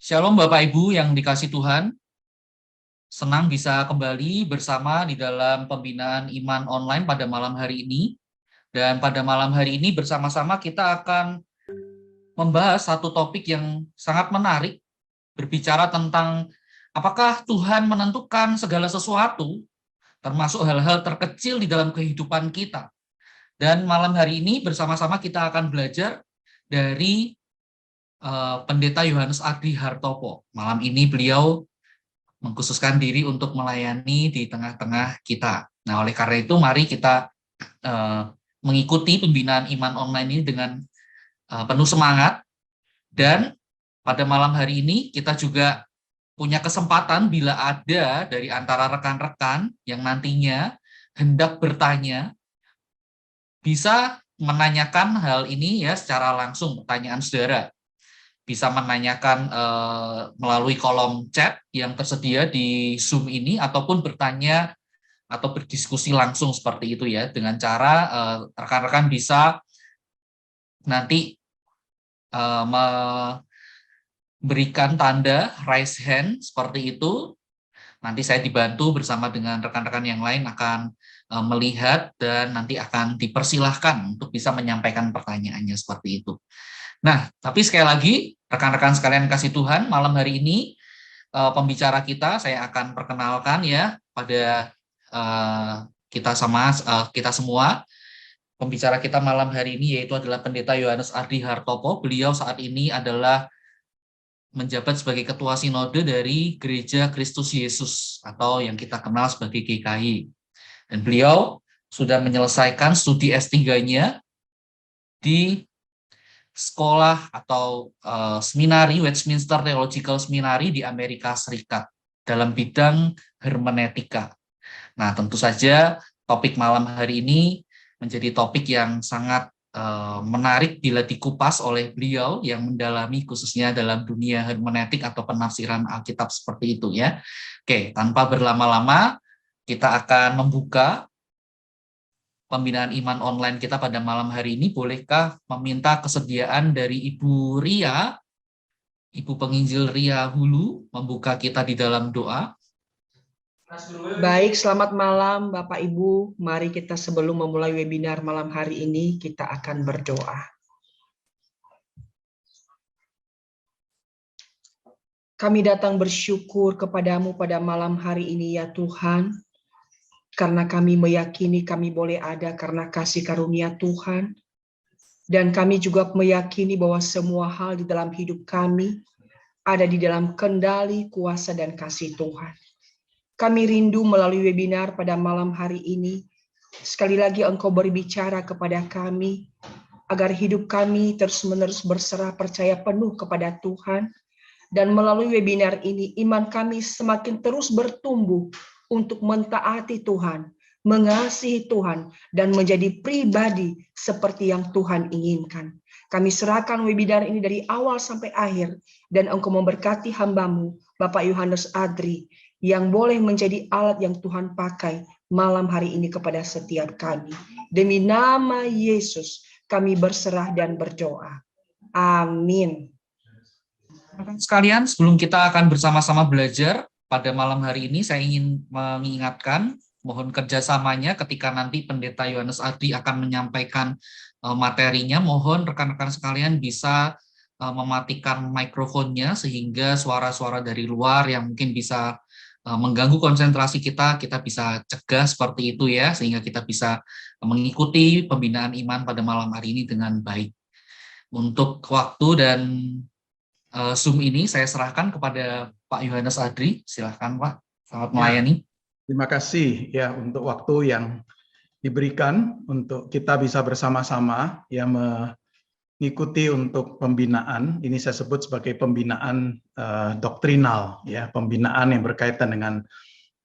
Shalom Bapak Ibu yang dikasih Tuhan, senang bisa kembali bersama di dalam pembinaan iman online pada malam hari ini. Dan pada malam hari ini bersama-sama kita akan membahas satu topik yang sangat menarik, berbicara tentang apakah Tuhan menentukan segala sesuatu, termasuk hal-hal terkecil di dalam kehidupan kita. Dan malam hari ini bersama-sama kita akan belajar dari Pendeta Yohanes Adi Hartopo. Malam ini beliau mengkhususkan diri untuk melayani di tengah-tengah kita. Nah, oleh karena itu mari kita mengikuti pembinaan iman online ini dengan penuh semangat. Dan pada malam hari ini kita juga punya kesempatan bila ada dari antara rekan-rekan yang nantinya hendak bertanya, bisa menanyakan hal ini ya secara langsung, pertanyaan saudara. Bisa menanyakan melalui kolom chat yang tersedia di Zoom ini, ataupun bertanya atau berdiskusi langsung seperti itu ya, dengan cara rekan-rekan bisa nanti memberikan tanda raise hand seperti itu. Nanti saya dibantu bersama dengan rekan-rekan yang lain akan melihat dan nanti akan dipersilahkan untuk bisa menyampaikan pertanyaannya seperti itu. Nah, tapi sekali lagi rekan-rekan sekalian kasih Tuhan, malam hari ini pembicara kita saya akan perkenalkan ya pada kita semua. Pembicara kita malam hari ini yaitu adalah Pendeta Yohanes Adi Hartopo. Beliau saat ini adalah menjabat sebagai Ketua Sinode dari Gereja Kristus Yesus atau yang kita kenal sebagai GKI. Dan beliau sudah menyelesaikan studi S3-nya di sekolah atau seminari Westminster Theological Seminary di Amerika Serikat dalam bidang hermeneutika. Nah, tentu saja topik malam hari ini menjadi topik yang sangat menarik bila dikupas oleh beliau yang mendalami khususnya dalam dunia hermeneutik atau penafsiran Alkitab seperti itu ya. Oke, tanpa berlama-lama kita akan membuka pembinaan iman online kita pada malam hari ini. Bolehkah meminta kesediaan dari Ibu Ria, Ibu Penginjil Ria Hulu, membuka kita di dalam doa? Baik, selamat malam Bapak Ibu. Mari kita sebelum memulai webinar malam hari ini, kita akan berdoa. Kami datang bersyukur kepadamu pada malam hari ini ya Tuhan, karena kami meyakini kami boleh ada karena kasih karunia Tuhan, dan kami juga meyakini bahwa semua hal di dalam hidup kami ada di dalam kendali, kuasa, dan kasih Tuhan. Kami rindu melalui webinar pada malam hari ini, sekali lagi Engkau berbicara kepada kami, agar hidup kami terus-menerus berserah percaya penuh kepada Tuhan, dan melalui webinar ini iman kami semakin terus bertumbuh untuk mentaati Tuhan, mengasihi Tuhan, dan menjadi pribadi seperti yang Tuhan inginkan. Kami serahkan webinar ini dari awal sampai akhir, dan Engkau memberkati hamba-Mu, Bapak Yohanes Adri, yang boleh menjadi alat yang Tuhan pakai malam hari ini kepada setiap kami. Demi nama Yesus, kami berserah dan berdoa. Amin. Sekalian, sebelum kita akan bersama-sama belajar pada malam hari ini, saya ingin mengingatkan, mohon kerjasamanya ketika nanti Pendeta Yohanes Adi akan menyampaikan materinya, mohon rekan-rekan sekalian bisa mematikan mikrofonnya sehingga suara-suara dari luar yang mungkin bisa mengganggu konsentrasi kita bisa cegah seperti itu ya, sehingga kita bisa mengikuti pembinaan iman pada malam hari ini dengan baik. Untuk waktu dan Zoom ini saya serahkan kepada Pak Yohanes Adri. Silahkan Pak, selamat melayani. Terima kasih ya untuk waktu yang diberikan untuk kita bisa bersama-sama ya mengikuti untuk pembinaan. Ini saya sebut sebagai pembinaan doktrinal ya, pembinaan yang berkaitan dengan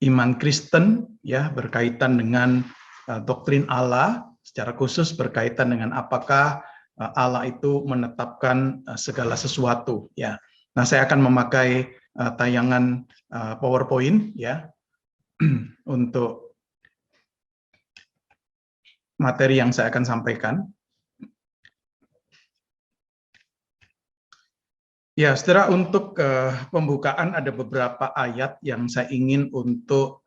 iman Kristen ya, berkaitan dengan doktrin Allah, secara khusus berkaitan dengan apakah Allah itu menetapkan segala sesuatu ya. Nah, saya akan memakai tayangan PowerPoint ya untuk materi yang saya akan sampaikan. Ya, saudara, untuk pembukaan ada beberapa ayat yang saya ingin untuk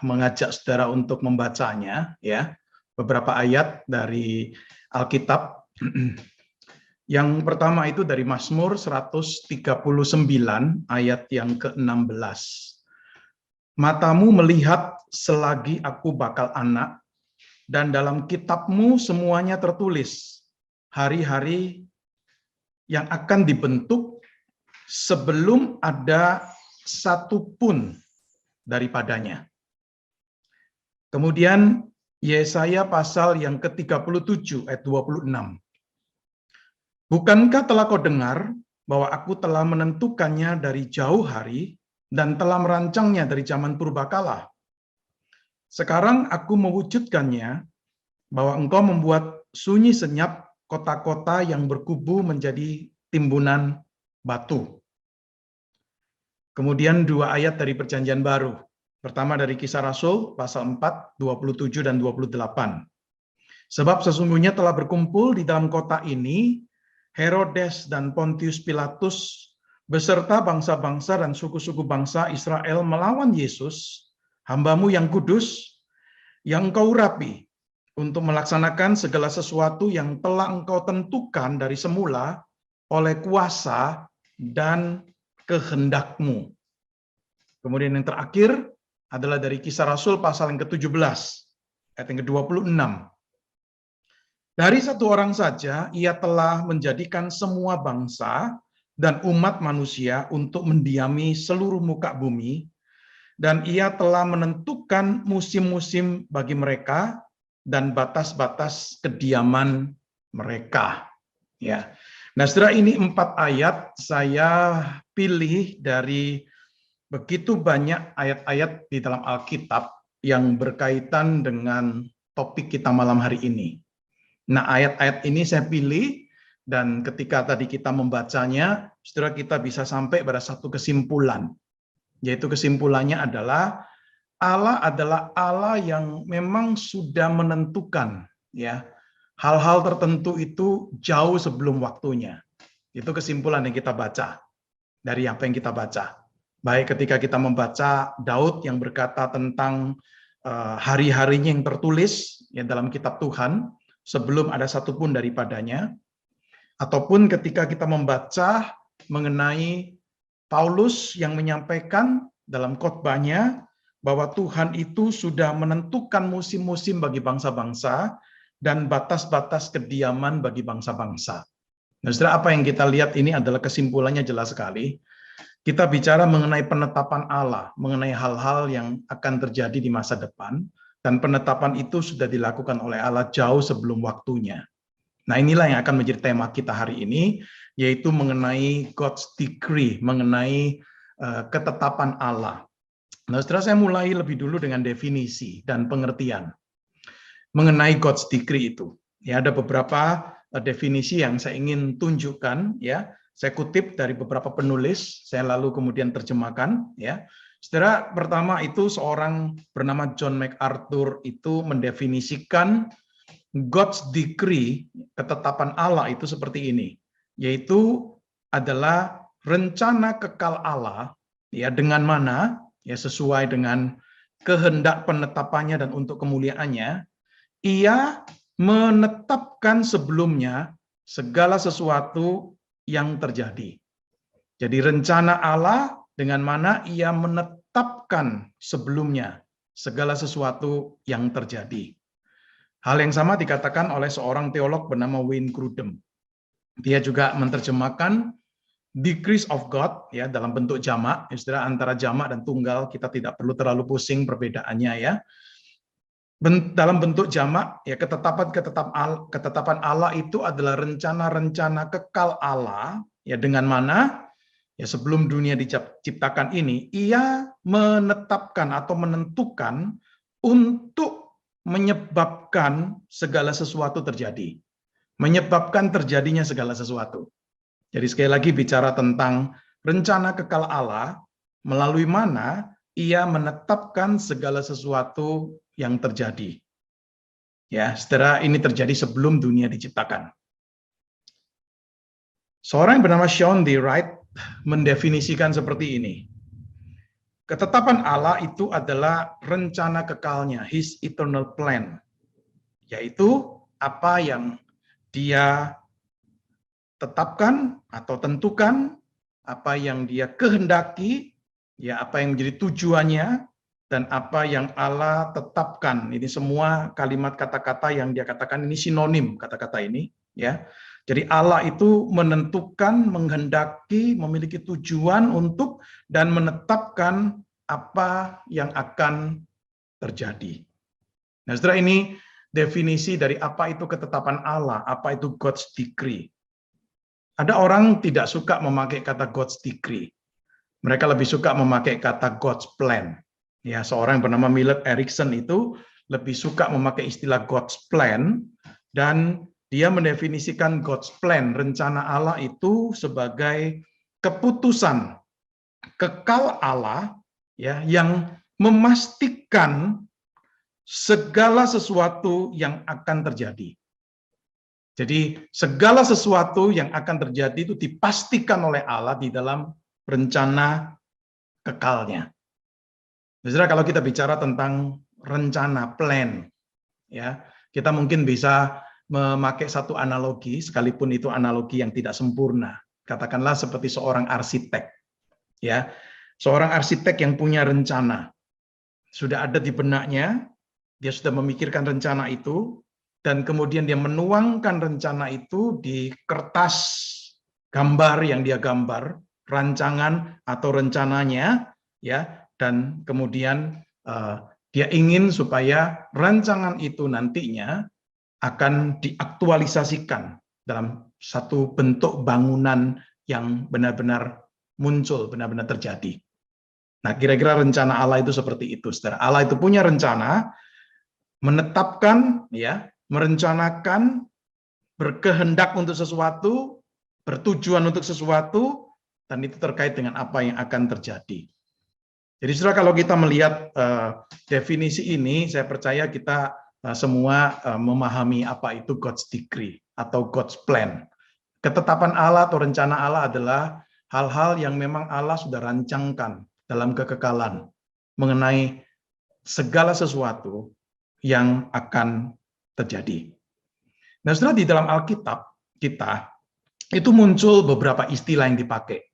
mengajak saudara untuk membacanya, ya. Beberapa ayat dari Alkitab. Yang pertama itu dari Mazmur 139 ayat yang ke-16. Matamu melihat selagi aku bakal anak, dan dalam kitabmu semuanya tertulis, hari-hari yang akan dibentuk sebelum ada satu pun daripadanya. Kemudian Yesaya pasal yang ke-37 ayat 26. Bukankah telah kau dengar bahwa aku telah menentukannya dari jauh hari dan telah merancangnya dari zaman purbakala? Sekarang aku mewujudkannya, bahwa engkau membuat sunyi senyap kota-kota yang berkubu menjadi timbunan batu. Kemudian dua ayat dari Perjanjian Baru. Pertama dari Kisah Rasul, pasal 4, 27 dan 28. Sebab sesungguhnya telah berkumpul di dalam kota ini Herodes dan Pontius Pilatus beserta bangsa-bangsa dan suku-suku bangsa Israel melawan Yesus, hamba-Mu yang kudus, yang Engkau urapi, untuk melaksanakan segala sesuatu yang telah Engkau tentukan dari semula oleh kuasa dan kehendak-Mu. Kemudian yang terakhir adalah dari Kisah Rasul pasal yang ke-17, ayat yang ke-26. Dari satu orang saja, ia telah menjadikan semua bangsa dan umat manusia untuk mendiami seluruh muka bumi, dan ia telah menentukan musim-musim bagi mereka dan batas-batas kediaman mereka. Ya. Nah, saudara, ini 4 ayat saya pilih dari begitu banyak ayat-ayat di dalam Alkitab yang berkaitan dengan topik kita malam hari ini. Nah, ayat-ayat ini saya pilih, dan ketika tadi kita membacanya, saudara, kita bisa sampai pada satu kesimpulan, yaitu kesimpulannya adalah Allah yang memang sudah menentukan, ya, hal-hal tertentu itu jauh sebelum waktunya. Itu kesimpulan yang kita baca dari apa yang kita baca. Baik ketika kita membaca Daud yang berkata tentang hari-harinya yang tertulis ya dalam kitab Tuhan sebelum ada satupun daripadanya, ataupun ketika kita membaca mengenai Paulus yang menyampaikan dalam khotbahnya bahwa Tuhan itu sudah menentukan musim-musim bagi bangsa-bangsa dan batas-batas kediaman bagi bangsa-bangsa. Nah, saudara, apa yang kita lihat ini adalah kesimpulannya jelas sekali. Kita bicara mengenai penetapan Allah, mengenai hal-hal yang akan terjadi di masa depan, dan penetapan itu sudah dilakukan oleh Allah jauh sebelum waktunya. Nah, inilah yang akan menjadi tema kita hari ini, yaitu mengenai God's decree, mengenai ketetapan Allah. Nah, setelah saya mulai lebih dulu dengan definisi dan pengertian mengenai God's decree itu. Ya, ada beberapa definisi yang saya ingin tunjukkan, ya. Saya kutip dari beberapa penulis, saya lalu kemudian terjemahkan, ya. Saudara, pertama itu seorang bernama John MacArthur itu mendefinisikan God's decree, ketetapan Allah itu seperti ini, yaitu adalah rencana kekal Allah, ya, dengan mana, ya, sesuai dengan kehendak penetapannya dan untuk kemuliaannya, ia menetapkan sebelumnya segala sesuatu yang terjadi. Jadi rencana Allah dengan mana ia menetapkan sebelumnya segala sesuatu yang terjadi. Hal yang sama dikatakan oleh seorang teolog bernama Wayne Grudem. Dia juga menerjemahkan decrees of God ya dalam bentuk jamak. Istilah antara jamak dan tunggal kita tidak perlu terlalu pusing perbedaannya ya. Dalam bentuk jamak ya ketetapan Allah itu adalah rencana-rencana kekal Allah ya dengan mana ya sebelum dunia diciptakan ini ia menetapkan atau menentukan untuk menyebabkan segala sesuatu terjadi, menyebabkan terjadinya segala sesuatu. Jadi sekali lagi bicara tentang rencana kekal Allah melalui mana ia menetapkan segala sesuatu yang terjadi. Ya, setelah ini terjadi sebelum dunia diciptakan. Seorang yang bernama Sean D. Wright mendefinisikan seperti ini. Ketetapan Allah itu adalah rencana kekalnya, His eternal plan, yaitu apa yang Dia tetapkan atau tentukan, apa yang Dia kehendaki, ya apa yang menjadi tujuannya, dan apa yang Allah tetapkan. Ini semua kalimat kata-kata yang Dia katakan ini sinonim kata-kata ini, ya. Jadi Allah itu menentukan, menghendaki, memiliki tujuan untuk dan menetapkan apa yang akan terjadi. Nah, setelah ini definisi dari apa itu ketetapan Allah, apa itu God's decree. Ada orang tidak suka memakai kata God's decree. Mereka lebih suka memakai kata God's plan. Ya, seorang yang bernama Millard Erickson itu lebih suka memakai istilah God's plan, dan dia mendefinisikan God's plan, rencana Allah itu sebagai keputusan kekal Allah, ya, yang memastikan segala sesuatu yang akan terjadi. Jadi segala sesuatu yang akan terjadi itu dipastikan oleh Allah di dalam rencana kekalnya. Saudara, kalau kita bicara tentang rencana, plan, ya, kita mungkin bisa memakai satu analogi, sekalipun itu analogi yang tidak sempurna. Katakanlah seperti seorang arsitek, ya, seorang arsitek yang punya rencana, sudah ada di benaknya, dia sudah memikirkan rencana itu, dan kemudian dia menuangkan rencana itu di kertas gambar yang dia gambar, rancangan atau rencananya, ya, dan kemudian dia ingin supaya rancangan itu nantinya akan diaktualisasikan dalam satu bentuk bangunan yang benar-benar muncul, benar-benar terjadi. Nah, kira-kira rencana Allah itu seperti itu, saudara. Allah itu punya rencana, menetapkan, ya, merencanakan, berkehendak untuk sesuatu, bertujuan untuk sesuatu, dan itu terkait dengan apa yang akan terjadi. Jadi, saudara, kalau kita melihat definisi ini, saya percaya kita semua memahami apa itu God's decree atau God's plan. Ketetapan Allah atau rencana Allah adalah hal-hal yang memang Allah sudah rancangkan dalam kekekalan mengenai segala sesuatu yang akan terjadi. Nah, saudara, di dalam Alkitab kita itu muncul beberapa istilah yang dipakai.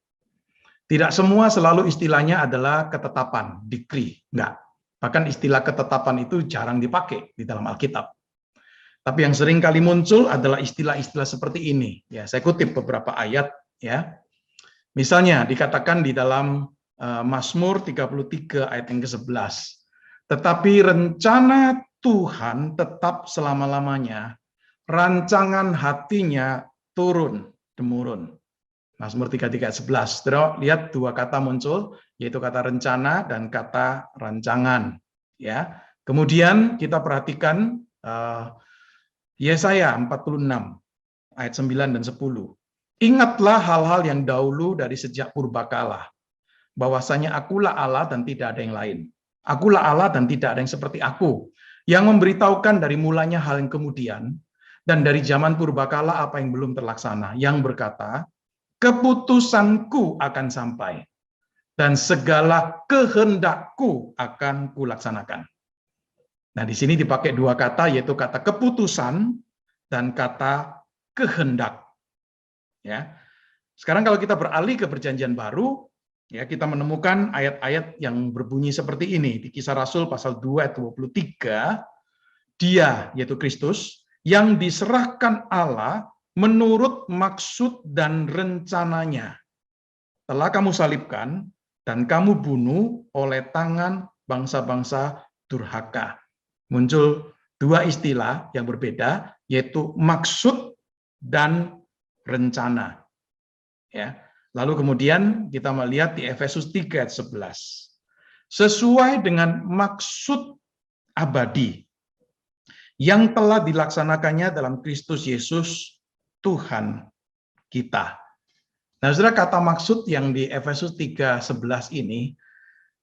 Tidak semua selalu istilahnya adalah ketetapan, decree, enggak. Bahkan istilah ketetapan itu jarang dipakai di dalam Alkitab. Tapi yang sering kali muncul adalah istilah-istilah seperti ini. Ya, saya kutip beberapa ayat, ya. Misalnya dikatakan di dalam Mazmur 33 ayat yang ke-11. Tetapi rencana Tuhan tetap selama-lamanya, rancangan hatinya turun-temurun. Mazmur 33 ayat 11. Terus lihat dua kata muncul, yaitu kata rencana dan kata rancangan. Ya. Kemudian kita perhatikan Yesaya 46 ayat 9 dan 10. Ingatlah hal-hal yang dahulu dari sejak purbakala, bahwasanya akulah Allah dan tidak ada yang lain. Akulah Allah dan tidak ada yang seperti aku, yang memberitahukan dari mulanya hal yang kemudian, dan dari zaman purbakala apa yang belum terlaksana, yang berkata, keputusanku akan sampai, dan segala kehendakku akan kulaksanakan. Nah, di sini dipakai dua kata, yaitu kata keputusan dan kata kehendak. Ya. Sekarang kalau kita beralih ke Perjanjian Baru, ya, kita menemukan ayat-ayat yang berbunyi seperti ini. Di Kisah Rasul pasal 2 ayat 23, Dia, yaitu Kristus, yang diserahkan Allah menurut maksud dan rencananya, telah kamu salibkan dan kamu bunuh oleh tangan bangsa-bangsa durhaka. Muncul dua istilah yang berbeda, yaitu maksud dan rencana. Ya. Lalu kemudian kita melihat di Efesus 3 ayat 11. Sesuai dengan maksud abadi yang telah dilaksanakannya dalam Kristus Yesus Tuhan kita. Nah, saudara, kata maksud yang di Efesus 3:11 ini,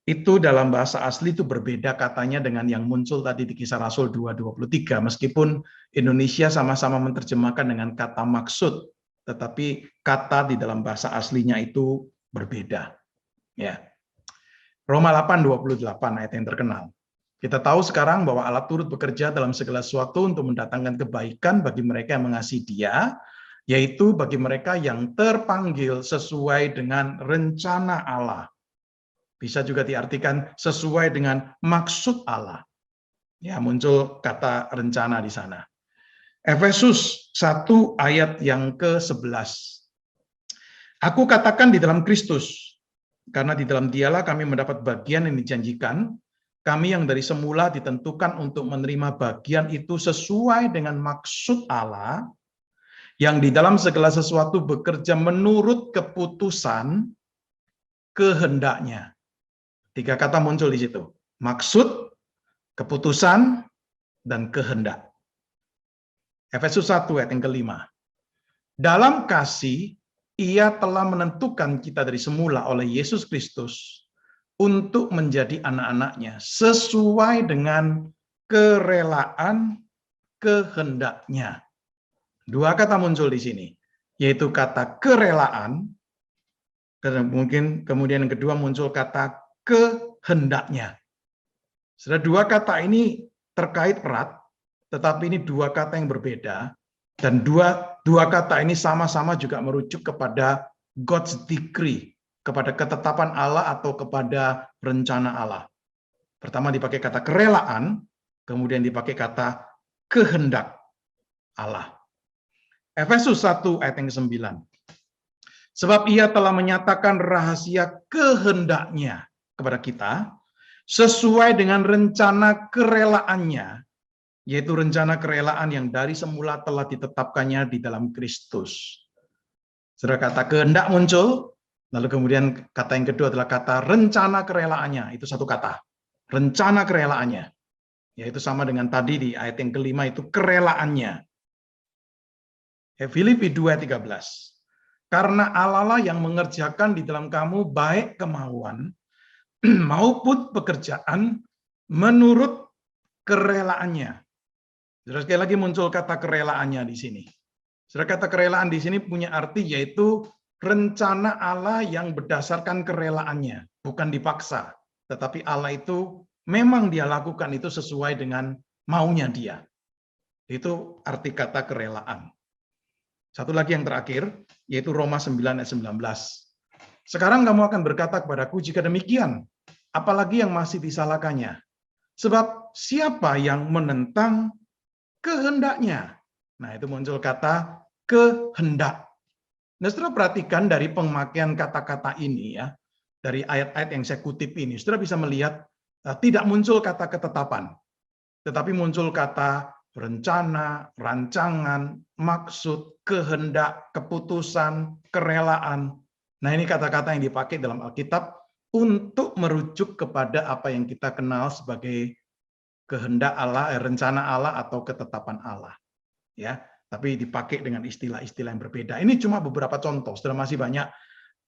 itu dalam bahasa asli itu berbeda katanya dengan yang muncul tadi di Kisah Rasul 2:23, meskipun Indonesia sama-sama menerjemahkan dengan kata maksud. tetapi kata di dalam bahasa aslinya itu berbeda. Ya. Roma 8:28 ayat yang terkenal. Kita tahu sekarang bahwa Allah turut bekerja dalam segala sesuatu untuk mendatangkan kebaikan bagi mereka yang mengasihi Dia, yaitu bagi mereka yang terpanggil sesuai dengan rencana Allah. Bisa juga diartikan sesuai dengan maksud Allah. Ya, muncul kata rencana di sana. Efesus 1 ayat yang ke-11. Aku katakan di dalam Kristus, karena di dalam Dialah kami mendapat bagian yang dijanjikan, kami yang dari semula ditentukan untuk menerima bagian itu sesuai dengan maksud Allah, yang di dalam segala sesuatu bekerja menurut keputusan kehendaknya. 3 kata muncul di situ. Maksud, keputusan, dan kehendak. Efesus 1 ayat yang ke-5. Dalam kasih, Ia telah menentukan kita dari semula oleh Yesus Kristus untuk menjadi anak-anaknya sesuai dengan kerelaan kehendaknya. 2 kata muncul di sini, yaitu kata kerelaan, dan mungkin kemudian yang kedua muncul kata kehendaknya. Sudah 2 kata ini terkait erat, tetapi ini 2 kata yang berbeda, dan dua kata ini sama-sama juga merujuk kepada God's decree, kepada ketetapan Allah atau kepada rencana Allah. Pertama dipakai kata kerelaan, kemudian dipakai kata kehendak Allah. Efesus 1 ayat yang ke-9. Sebab Ia telah menyatakan rahasia kehendaknya kepada kita, sesuai dengan rencana kerelaannya, yaitu rencana kerelaan yang dari semula telah ditetapkannya di dalam Kristus. Saudara, kata kehendak muncul, lalu kemudian kata yang kedua adalah kata rencana kerelaannya, itu 1 kata. Rencana kerelaannya, yaitu sama dengan tadi di ayat yang ke-5 itu kerelaannya. Filipi 2:13. Karena Allah lah yang mengerjakan di dalam kamu baik kemauan maupun pekerjaan menurut kerelaannya. Saudara, sekali lagi muncul kata kerelaannya di sini. Saudara, kata kerelaan di sini punya arti yaitu rencana Allah yang berdasarkan kerelaannya, bukan dipaksa, tetapi Allah itu memang Dia lakukan itu sesuai dengan maunya Dia. Itu arti kata kerelaan. Satu lagi yang terakhir, yaitu Roma 9 ayat 19. Sekarang kamu akan berkata kepadaku, jika demikian, apalagi yang masih disalahkannya? Sebab siapa yang menentang kehendaknya? Nah, itu muncul kata kehendak. Nah, saudara perhatikan dari pemakaian kata-kata ini ya, dari ayat-ayat yang saya kutip ini, saudara bisa melihat tidak muncul kata ketetapan, tetapi muncul kata rencana, rancangan, maksud, kehendak, keputusan, kerelaan. Nah, ini kata-kata yang dipakai dalam Alkitab untuk merujuk kepada apa yang kita kenal sebagai kehendak Allah, rencana Allah atau ketetapan Allah. Ya, tapi dipakai dengan istilah-istilah yang berbeda. Ini cuma beberapa contoh. Sudah masih banyak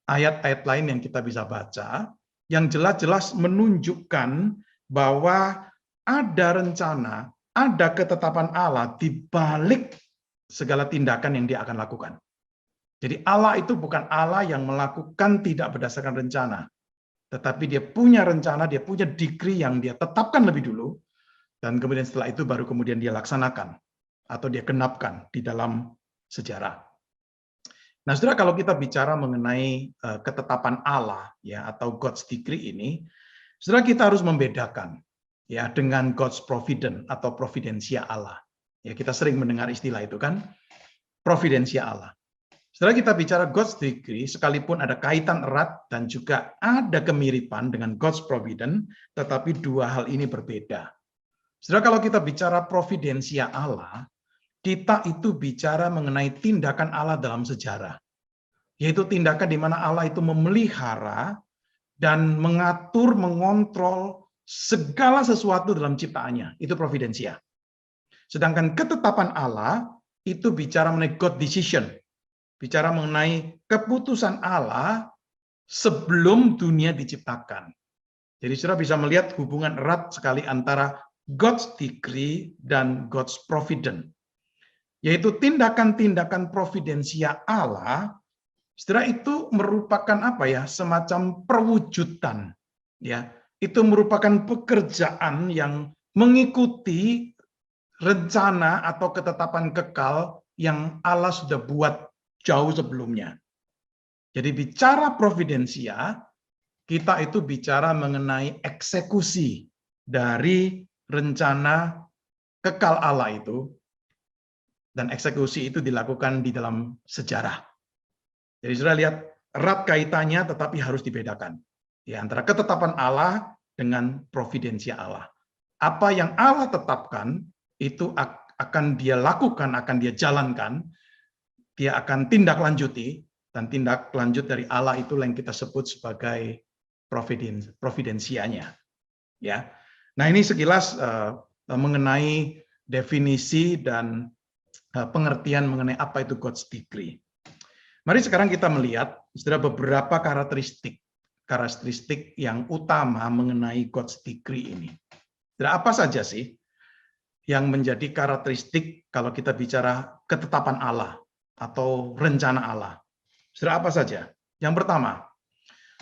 ayat-ayat lain yang kita bisa baca yang jelas-jelas menunjukkan bahwa ada rencana, ada ketetapan Allah di balik segala tindakan yang Dia akan lakukan. Jadi Allah itu bukan Allah yang melakukan tidak berdasarkan rencana, tetapi Dia punya rencana, Dia punya decree yang Dia tetapkan lebih dulu, dan kemudian setelah itu baru kemudian Dia laksanakan atau Dia genapkan di dalam sejarah. Nah, saudara, kalau kita bicara mengenai ketetapan Allah ya atau God's decree ini, saudara, kita harus membedakan ya dengan God's providence atau providensia Allah. Ya, kita sering mendengar istilah itu kan, providensia Allah. Setelah kita bicara God's decree, sekalipun ada kaitan erat dan juga ada kemiripan dengan God's providence, tetapi 2 hal ini berbeda. Saudara, kalau kita bicara providensia Allah, kita itu bicara mengenai tindakan Allah dalam sejarah. Yaitu tindakan di mana Allah itu memelihara dan mengatur, mengontrol segala sesuatu dalam ciptaannya. Itu providensia. Sedangkan ketetapan Allah itu bicara mengenai God decision. Bicara mengenai keputusan Allah sebelum dunia diciptakan. Jadi saudara bisa melihat hubungan erat sekali antara God's decree dan God's providence. yaitu tindakan-tindakan providensia Allah, saudara, itu merupakan apa ya? Semacam perwujudan, ya. Itu merupakan pekerjaan yang mengikuti rencana atau ketetapan kekal yang Allah sudah buat jauh sebelumnya. Jadi bicara providensia, kita itu bicara mengenai eksekusi dari rencana kekal Allah itu, dan eksekusi itu dilakukan di dalam sejarah. Jadi sudah lihat erat kaitannya, tetapi harus dibedakan ya, antara ketetapan Allah dengan providensia Allah. Apa yang Allah tetapkan itu akan dia lakukan, akan dia jalankan, dia akan tindak lanjuti, dan tindak lanjut dari Allah itu yang kita sebut sebagai providensianya. Ya, nah ini sekilas mengenai definisi dan pengertian mengenai apa itu God's decree. Mari sekarang kita melihat beberapa karakteristik yang utama mengenai God's decree ini. Apa saja sih yang menjadi karakteristik kalau kita bicara ketetapan Allah atau rencana Allah? Saudara, apa saja? Yang pertama,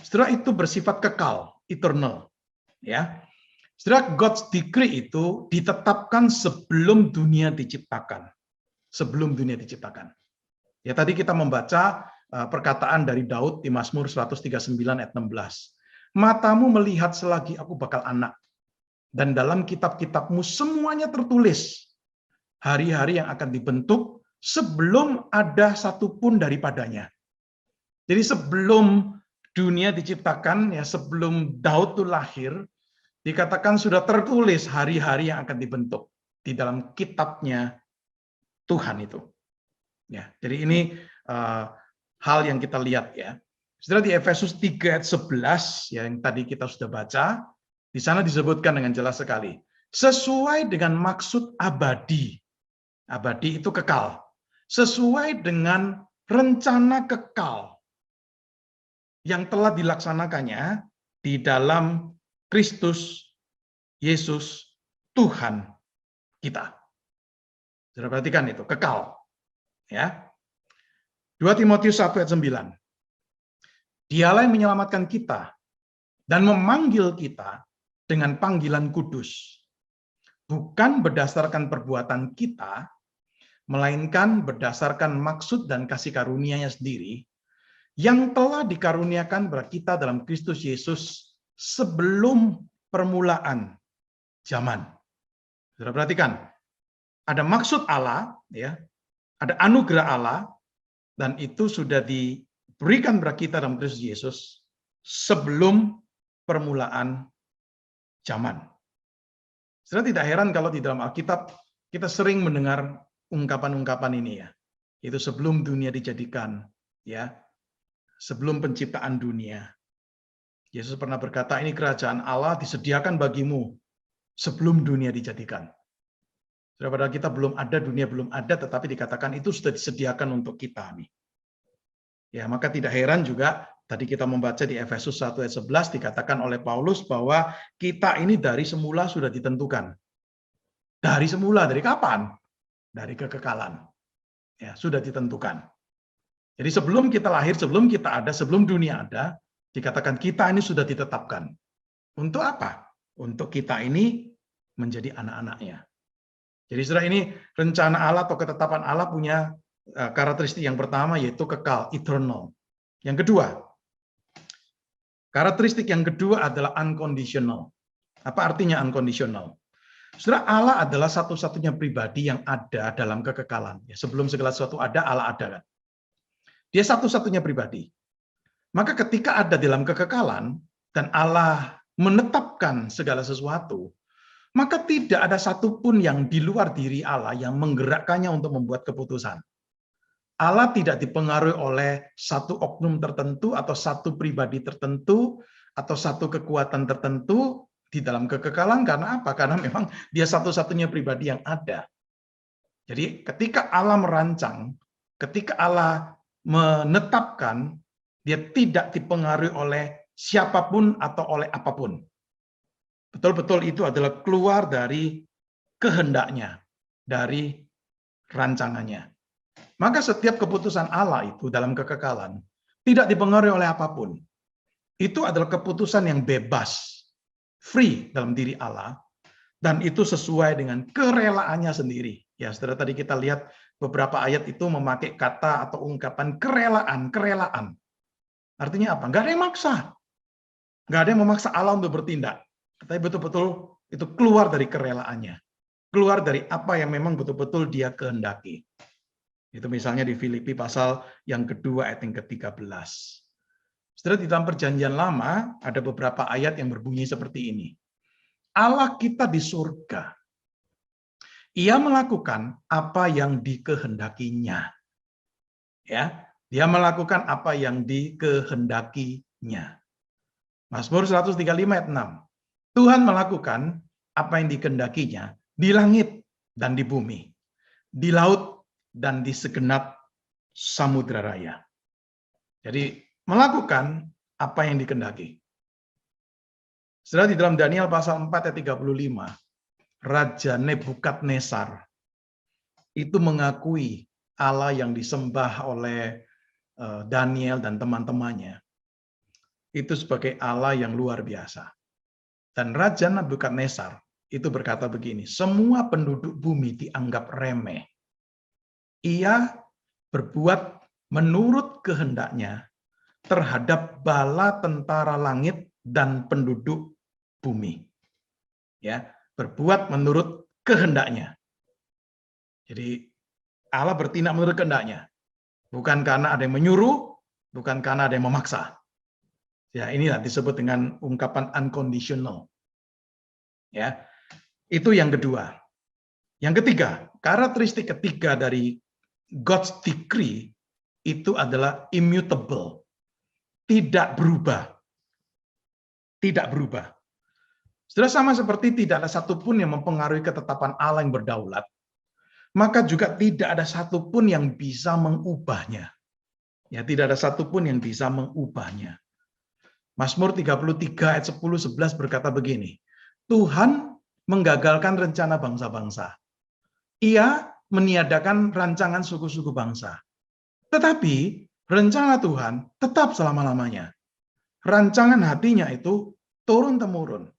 saudara, itu bersifat kekal, eternal. Ya, saudara, God's decree itu ditetapkan sebelum dunia diciptakan. Sebelum dunia diciptakan. Ya, tadi kita membaca perkataan dari Daud di Mazmur 139 ayat 16. Matamu melihat selagi aku bakal anak, dan dalam kitab-kitabmu semuanya tertulis hari-hari yang akan dibentuk sebelum ada satupun daripadanya. Jadi sebelum dunia diciptakan, ya sebelum Daud itu lahir, dikatakan sudah tertulis hari-hari yang akan dibentuk di dalam kitabnya Tuhan itu. Ya, jadi ini hal yang kita lihat ya. Setelah di Efesus 3 ayat 11 yang tadi kita sudah baca, di sana disebutkan dengan jelas sekali, sesuai dengan maksud abadi. Abadi itu kekal. Sesuai dengan rencana kekal yang telah dilaksanakannya di dalam Kristus Yesus Tuhan kita. Sudah perhatikan itu, kekal. Ya. 2 Timotius 1 ayat 9. Dialah yang menyelamatkan kita dan memanggil kita dengan panggilan kudus. Bukan berdasarkan perbuatan kita, melainkan berdasarkan maksud dan kasih karunia-Nya sendiri, yang telah dikaruniakan kepada kita dalam Kristus Yesus sebelum permulaan zaman. Sudah perhatikan, ada maksud Allah, ya, ada anugerah Allah, dan itu sudah diberikan kepada kita dalam Kristus Yesus sebelum permulaan zaman. Sudah tidak heran kalau di dalam Alkitab kita sering mendengar ungkapan-ungkapan ini ya. Itu sebelum dunia dijadikan, ya. Sebelum penciptaan dunia. Yesus pernah berkata, ini kerajaan Allah disediakan bagimu sebelum dunia dijadikan. Padahal kita belum ada, dunia belum ada, tetapi dikatakan itu sudah disediakan untuk kita nih. Ya, maka tidak heran juga tadi kita membaca di Efesus 1 ayat 11 dikatakan oleh Paulus bahwa kita ini dari semula sudah ditentukan. Dari semula, dari kapan? Dari kekekalan. Ya, sudah ditentukan. Jadi sebelum kita lahir, sebelum kita ada, sebelum dunia ada, dikatakan kita ini sudah ditetapkan. Untuk apa? Untuk kita ini menjadi anak-anaknya. Jadi saudara, ini rencana Allah atau ketetapan Allah punya karakteristik yang pertama yaitu kekal, eternal. Yang kedua, karakteristik yang kedua adalah unconditional. Apa artinya unconditional? Saudara, Allah adalah satu-satunya pribadi yang ada dalam kekekalan. Sebelum segala sesuatu ada, Allah ada kan? Dia satu-satunya pribadi. Maka ketika ada dalam kekekalan dan Allah menetapkan segala sesuatu, maka tidak ada satupun yang di luar diri Allah yang menggerakkannya untuk membuat keputusan. Allah tidak dipengaruhi oleh satu oknum tertentu atau satu pribadi tertentu atau satu kekuatan tertentu di dalam kekekalan. Karena apa? Karena memang dia satu-satunya pribadi yang ada. Jadi ketika Allah merancang, ketika Allah menetapkan, dia tidak dipengaruhi oleh siapapun atau oleh apapun. Betul-betul itu adalah keluar dari kehendaknya, dari rancangannya. Maka setiap keputusan Allah itu dalam kekekalan tidak dipengaruhi oleh apapun. Itu adalah keputusan yang bebas, free dalam diri Allah, dan itu sesuai dengan kerelaannya sendiri. Ya, setelah tadi kita lihat beberapa ayat itu memakai kata atau ungkapan kerelaan. Artinya apa? Nggak ada yang maksa. Nggak ada yang memaksa Allah untuk bertindak. Tapi betul-betul itu keluar dari kerelaannya. Keluar dari apa yang memang betul-betul dia kehendaki. Itu misalnya di Filipi pasal yang kedua ayat yang ke-13. Setelah di dalam perjanjian lama ada beberapa ayat yang berbunyi seperti ini. Allah kita di surga. Ia melakukan apa yang dikehendakinya. Ya, dia melakukan apa yang dikehendakinya. Mazmur 135 ayat 6. Tuhan melakukan apa yang dikehendakinya di langit dan di bumi, di laut dan di segenap samudra raya. Jadi melakukan apa yang dikehendaki. Setelah di dalam Daniel pasal 4 ayat 35, Raja Nebukadnezar itu mengakui Allah yang disembah oleh Daniel dan teman-temannya itu sebagai Allah yang luar biasa. Dan Raja Nebukadnezar itu berkata begini, semua penduduk bumi dianggap remeh. Ia berbuat menurut kehendaknya terhadap bala tentara langit dan penduduk bumi. Ya, berbuat menurut kehendaknya. Jadi Allah bertindak menurut kehendaknya. Bukan karena ada yang menyuruh, bukan karena ada yang memaksa. Ya, inilah disebut dengan ungkapan unconditional. Ya. Itu yang kedua. Yang ketiga, karakteristik ketiga dari God's decree itu adalah immutable. Tidak berubah. Tidak berubah. Sudah sama seperti tidak ada satupun yang mempengaruhi ketetapan Allah yang berdaulat, maka juga tidak ada satupun yang bisa mengubahnya. Ya, tidak ada satupun yang bisa mengubahnya. Mazmur 33 ayat 10-11 berkata begini, Tuhan menggagalkan rencana bangsa-bangsa. Ia meniadakan rancangan suku-suku bangsa. Tetapi rencana Tuhan tetap selama-lamanya. Rancangan hatinya itu turun-temurun.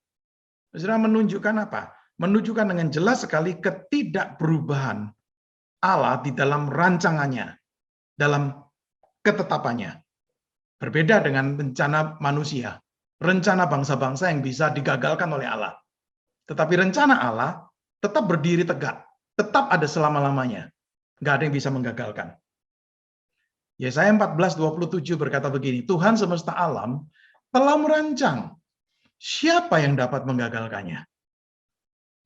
Saudara, menunjukkan apa? Menunjukkan dengan jelas sekali ketidakberubahan Allah di dalam rancangannya, dalam ketetapannya. Berbeda dengan rencana manusia, rencana bangsa-bangsa yang bisa digagalkan oleh Allah. Tetapi rencana Allah tetap berdiri tegak, tetap ada selama-lamanya. Nggak ada yang bisa menggagalkan. Yesaya 14:27 berkata begini, Tuhan semesta alam telah merancang, siapa yang dapat menggagalkannya?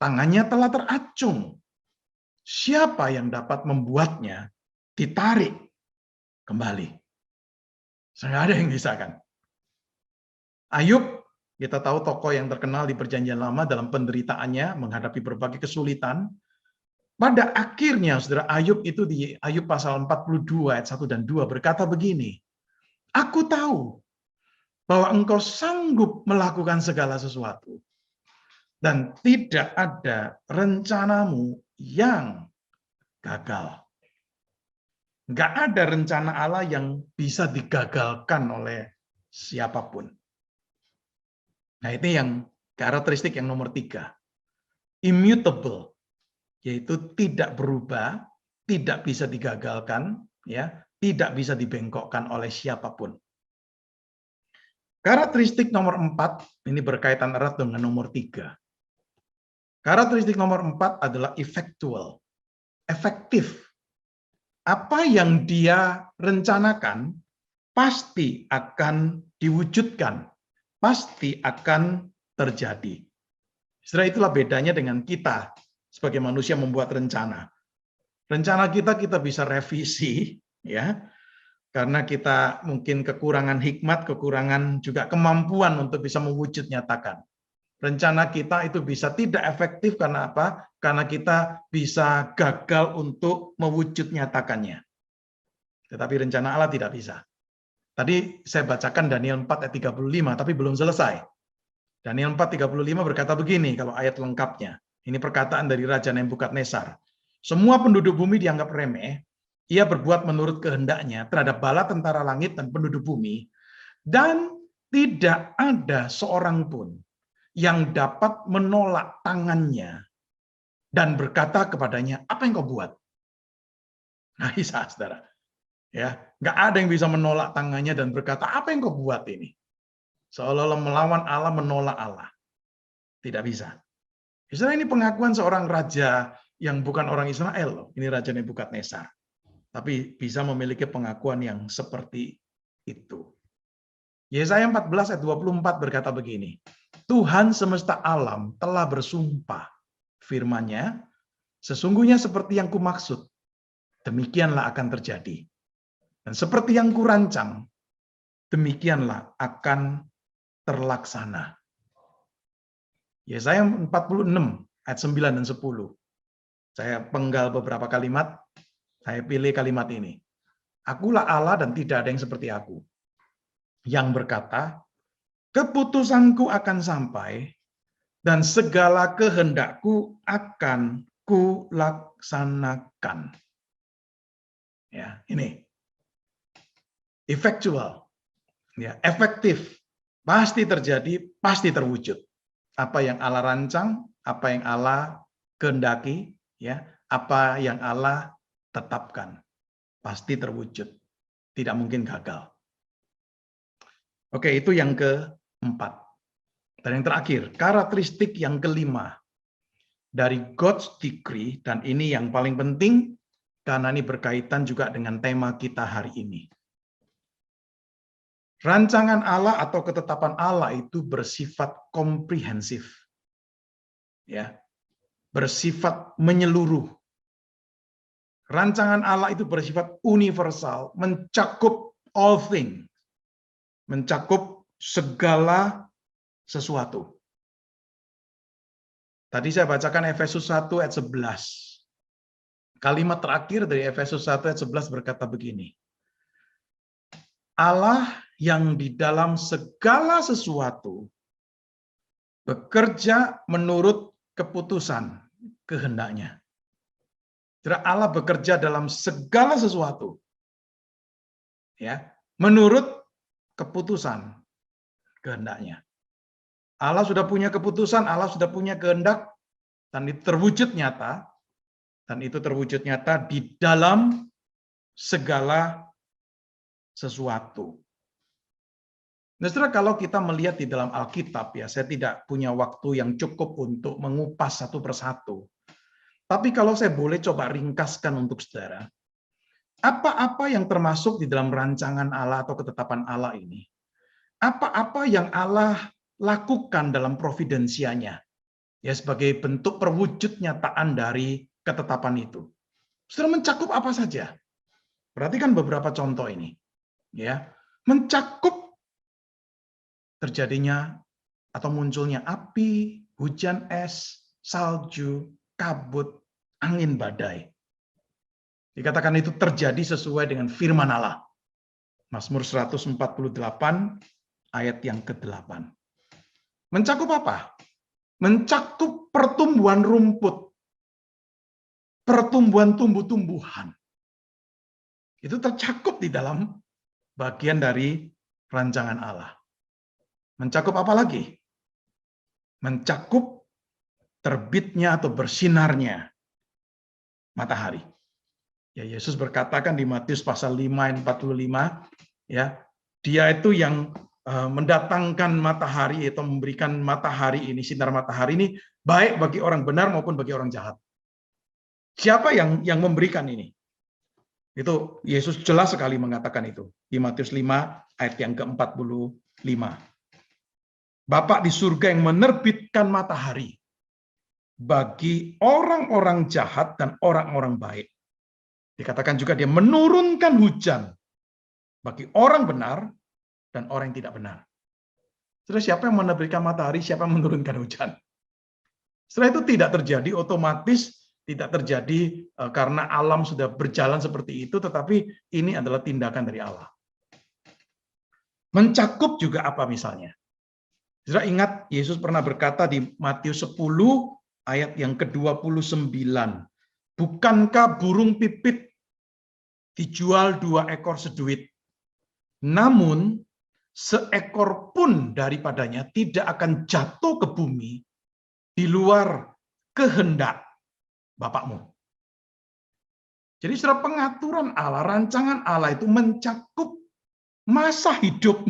Tangannya telah teracung, siapa yang dapat membuatnya ditarik kembali? Nggak ada yang bisa kan? Ayub, kita tahu tokoh yang terkenal di Perjanjian Lama dalam penderitaannya menghadapi berbagai kesulitan. Pada akhirnya, saudara, Ayub itu di Ayub pasal 42 ayat 1 dan 2 berkata begini, Aku tahu bahwa engkau sanggup melakukan segala sesuatu dan tidak ada rencanamu yang gagal. Nggak ada rencana Allah yang bisa digagalkan oleh siapapun. Nah, itu yang karakteristik yang nomor 3. Immutable, yaitu tidak berubah, tidak bisa digagalkan, ya, tidak bisa dibengkokkan oleh siapapun. Karakteristik nomor 4, ini berkaitan erat dengan nomor 3. Karakteristik nomor 4 adalah effectual, efektif. Apa yang dia rencanakan pasti akan diwujudkan, pasti akan terjadi. Setelah itulah bedanya dengan kita sebagai manusia membuat rencana. Rencana kita bisa revisi, ya, karena kita mungkin kekurangan hikmat, kekurangan juga kemampuan untuk bisa mewujud nyatakan. Rencana kita itu bisa tidak efektif karena apa? Karena kita bisa gagal untuk mewujud nyatakannya. Tetapi rencana Allah tidak bisa. Tadi saya bacakan Daniel 4 ayat 35, tapi belum selesai. Daniel 4:35 berkata begini, kalau ayat lengkapnya. Ini perkataan dari Raja Nebukadnezar. semua penduduk bumi dianggap remeh, ia berbuat menurut kehendaknya terhadap bala tentara langit dan penduduk bumi, dan tidak ada seorang pun yang dapat menolak tangannya dan berkata kepadanya, apa yang kau buat? Nah, bisa, saudara. Ya, nggak ada yang bisa menolak tangannya dan berkata, apa yang kau buat ini? Seolah-olah melawan Allah, menolak Allah. Tidak bisa. Israel ini pengakuan seorang raja yang bukan orang Israel loh. Ini Raja Nebukadnezar. Tapi bisa memiliki pengakuan yang seperti itu. Yesaya 14 ayat 24 berkata begini. Tuhan semesta alam telah bersumpah firman-Nya, sesungguhnya seperti yang kumaksud, demikianlah akan terjadi. Dan seperti yang kurancang, demikianlah akan terlaksana. Yesaya 46 ayat 9 dan 10. Saya penggal beberapa kalimat, saya pilih kalimat ini. Akulah Allah dan tidak ada yang seperti aku. Yang berkata, keputusanku akan sampai dan segala kehendakku akan kulaksanakan. Ya, ini. Effectual. Ya, efektif. Pasti terjadi, pasti terwujud. Apa yang Allah rancang, apa yang Allah kehendaki, ya, apa yang Allah tetapkan, pasti terwujud. Tidak mungkin gagal. Oke, itu yang keempat. Dan yang terakhir, karakteristik yang kelima dari God's decree, dan ini yang paling penting karena ini berkaitan juga dengan tema kita hari ini. Rancangan Allah atau ketetapan Allah itu bersifat komprehensif. Ya. Bersifat menyeluruh. Rancangan Allah itu bersifat universal, mencakup all things. Mencakup segala sesuatu. Tadi saya bacakan Efesus 1 ayat 11. Kalimat terakhir dari Efesus 1 ayat 11 berkata begini. Allah yang di dalam segala sesuatu bekerja menurut keputusan kehendaknya. Jadi Allah bekerja dalam segala sesuatu. Ya, menurut keputusan kehendaknya. Allah sudah punya keputusan, Allah sudah punya kehendak, dan itu terwujud nyata, dan itu terwujud nyata di dalam segala sesuatu. Nah, saudara, kalau kita melihat di dalam Alkitab, ya, saya tidak punya waktu yang cukup untuk mengupas satu persatu. Tapi kalau saya boleh coba ringkaskan untuk saudara, apa-apa yang termasuk di dalam rancangan Allah atau ketetapan Allah ini, apa-apa yang Allah lakukan dalam providensianya, ya, sebagai bentuk perwujud nyataan dari ketetapan itu. Sudah mencakup apa saja? Perhatikan beberapa contoh ini. Ya, mencakup terjadinya atau munculnya api, hujan es, salju, kabut, angin badai. Dikatakan itu terjadi sesuai dengan firman Allah. Mazmur 148 ayat yang ke-8. Mencakup apa? Mencakup pertumbuhan rumput, pertumbuhan tumbuh-tumbuhan. Itu tercakup di dalam bagian dari rancangan Allah. Mencakup apa lagi? Mencakup terbitnya atau bersinarnya matahari. Ya, Yesus berkatakan di Matius pasal 5 ayat 45, ya, dia itu yang mendatangkan matahari atau memberikan matahari ini, sinar matahari ini baik bagi orang benar maupun bagi orang jahat. Siapa yang memberikan ini? Itu Yesus jelas sekali mengatakan itu di Matius 5 ayat yang ke-45. Bapa di surga yang menerbitkan matahari bagi orang-orang jahat dan orang-orang baik. Dikatakan juga dia menurunkan hujan bagi orang benar dan orang yang tidak benar. Terus siapa yang menerbitkan matahari, siapa yang menurunkan hujan? Setelah itu tidak terjadi otomatis, tidak terjadi karena alam sudah berjalan seperti itu, tetapi ini adalah tindakan dari Allah. Mencakup juga apa misalnya? Saudara ingat Yesus pernah berkata di Matius 10 ayat yang ke-29, bukankah burung pipit dijual 2 ekor seduit? Namun seekor pun daripadanya tidak akan jatuh ke bumi di luar kehendak Bapakmu. Jadi secara pengaturan Allah, rancangan Allah itu mencakup masa hidup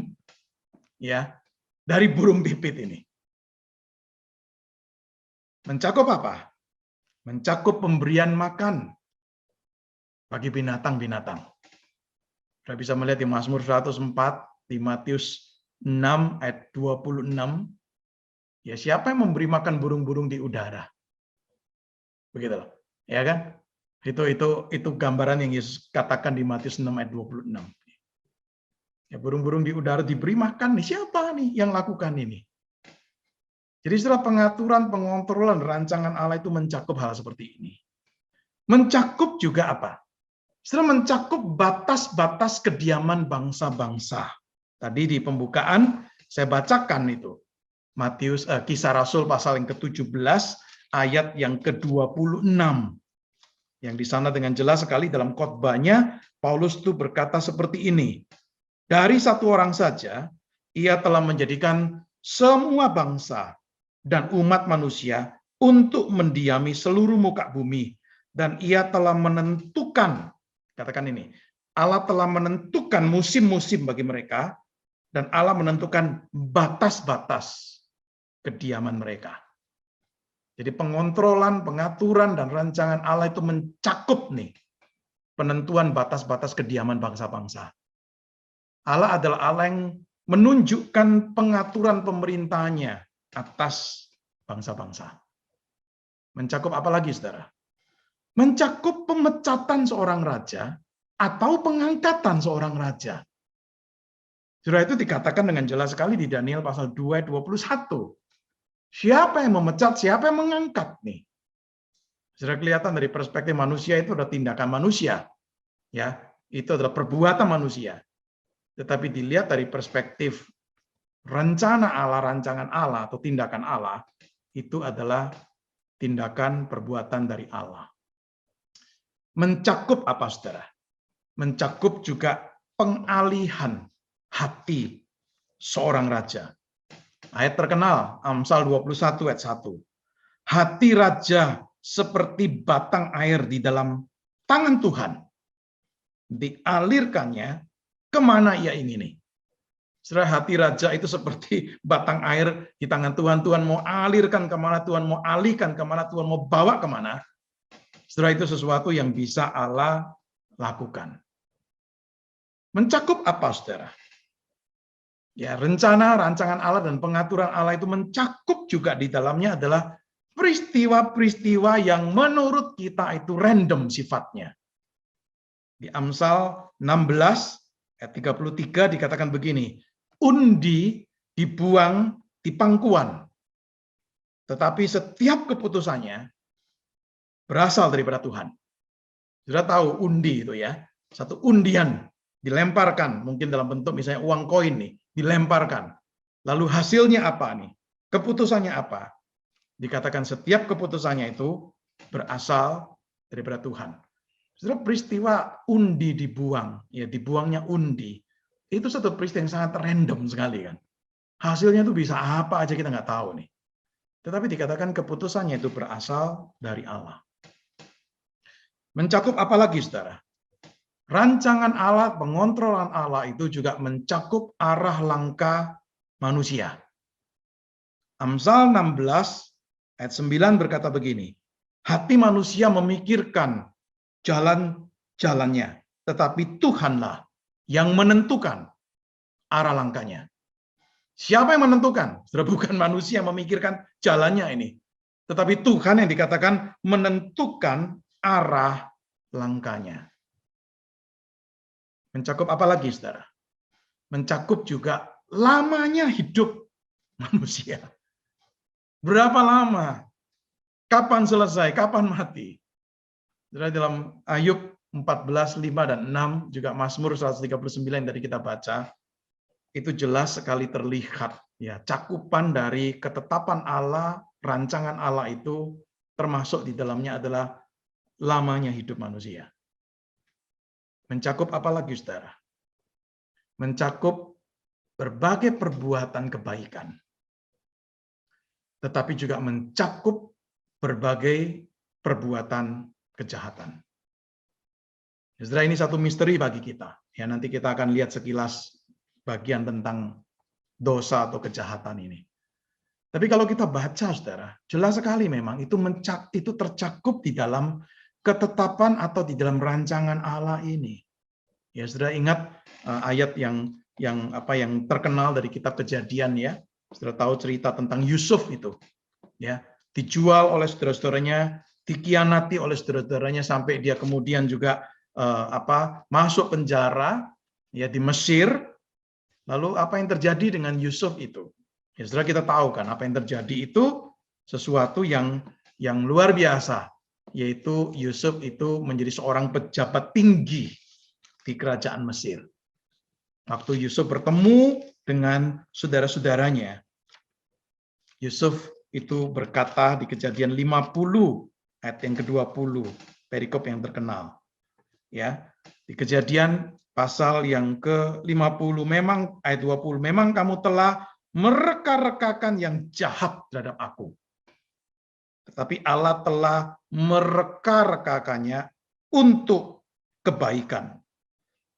ya dari burung pipit ini. Mencakup apa? Mencakup pemberian makan bagi binatang-binatang. Kita bisa melihat di Mazmur 104, di Matius 6 ayat 26. Ya, siapa yang memberi makan burung-burung di udara? Begitu loh. Ya kan? Itu gambaran yang Yesus katakan di Matius 6 ayat 26. Ya, burung-burung di udara diberi makan nih. Siapa nih yang lakukan ini? Jadi setelah pengaturan, pengontrolan, rancangan Allah itu mencakup hal seperti ini. Mencakup juga apa? Setelah mencakup batas-batas kediaman bangsa-bangsa. Tadi di pembukaan saya bacakan itu. Matius Kisah Rasul pasal yang ke-17 ayat yang ke-26. Yang di sana dengan jelas sekali dalam khotbahnya Paulus itu berkata seperti ini. Dari satu orang saja ia telah menjadikan semua bangsa dan umat manusia untuk mendiami seluruh muka bumi, dan ia telah menentukan, katakan ini, Allah telah menentukan musim-musim bagi mereka, dan Allah menentukan batas-batas kediaman mereka. Jadi pengontrolan, pengaturan, dan rancangan Allah itu mencakup nih penentuan batas-batas kediaman bangsa-bangsa. Allah adalah Allah yang menunjukkan pengaturan pemerintahannya atas bangsa-bangsa. Mencakup apa lagi, saudara? Mencakup pemecatan seorang raja atau pengangkatan seorang raja. Saudara, itu dikatakan dengan jelas sekali di Daniel pasal 2 ayat 21. Siapa yang memecat, siapa yang mengangkat nih? Sudah kelihatan dari perspektif manusia itu adalah tindakan manusia. Ya, itu adalah perbuatan manusia. Tetapi dilihat dari perspektif rencana Allah, rancangan Allah atau tindakan Allah, itu adalah tindakan perbuatan dari Allah. Mencakup apa, saudara? Mencakup juga pengalihan hati seorang raja. Ayat terkenal, Amsal 21 ayat 1. Hati raja seperti batang air di dalam tangan Tuhan. Dialirkannya kemana ia ingini. Setelah hati raja itu seperti batang air di tangan Tuhan. Tuhan mau alirkan kemana, Tuhan mau alihkan kemana, Tuhan mau bawa kemana. Setelah itu sesuatu yang bisa Allah lakukan. Mencakup apa, saudara? Ya, rencana, rancangan Allah dan pengaturan Allah itu mencakup juga di dalamnya adalah peristiwa-peristiwa yang menurut kita itu random sifatnya. Di Amsal 16 ayat 33 dikatakan begini, undi dibuang di pangkuan, tetapi setiap keputusannya berasal daripada Tuhan. Sudah tahu undi itu ya, satu undian dilemparkan, mungkin dalam bentuk misalnya uang koin nih, dilemparkan. Lalu hasilnya apa nih? Keputusannya apa? Dikatakan setiap keputusannya itu berasal daripada Tuhan. Setelah peristiwa undi dibuang, ya dibuangnya undi, itu satu peristiwa yang sangat random sekali kan. Hasilnya itu bisa apa aja kita nggak tahu nih. Tetapi dikatakan keputusannya itu berasal dari Allah. Mencakup apa lagi, saudara? Rancangan Allah, pengontrolan Allah itu juga mencakup arah langkah manusia. Amsal 16 ayat 9 berkata begini, hati manusia memikirkan jalan-jalannya, tetapi Tuhanlah yang menentukan arah langkahnya. Siapa yang menentukan? Sudah bukan manusia yang memikirkan jalannya ini, tetapi Tuhan yang dikatakan menentukan arah langkahnya. Mencakup apa lagi, saudara? Mencakup juga lamanya hidup manusia. Berapa lama? Kapan selesai? Kapan mati? Saudara, dalam Ayub 14, 5 dan 6, juga Mazmur 139 yang tadi kita baca, itu jelas sekali terlihat ya cakupan dari ketetapan Allah, rancangan Allah itu termasuk di dalamnya adalah lamanya hidup manusia. Mencakup apa lagi, saudara? Mencakup berbagai perbuatan kebaikan, tetapi juga mencakup berbagai perbuatan kejahatan. Saudara, ini satu misteri bagi kita. Ya, nanti kita akan lihat sekilas bagian tentang dosa atau kejahatan ini. Tapi kalau kita baca, saudara, jelas sekali memang itu tercakup di dalam ketetapan atau di dalam rancangan Allah ini. Ya, saudara ingat ayat yang terkenal dari kitab Kejadian ya. Saudara tahu cerita tentang Yusuf itu. Ya, dijual oleh saudara-saudaranya, dikhianati oleh saudara-saudaranya sampai dia kemudian juga masuk penjara ya di Mesir. Lalu apa yang terjadi dengan Yusuf itu? Ya, saudara kita tahu kan apa yang terjadi itu sesuatu yang luar biasa, yaitu Yusuf itu menjadi seorang pejabat tinggi di kerajaan Mesir. Waktu Yusuf bertemu dengan saudara-saudaranya, Yusuf itu berkata di Kejadian 50 ayat yang ke-20, perikop yang terkenal. Ya, di Kejadian pasal yang ke-50 memang ayat 20, memang kamu telah mereka-rekakan yang jahat terhadap aku. Tetapi Allah telah mereka-rekakannya untuk kebaikan.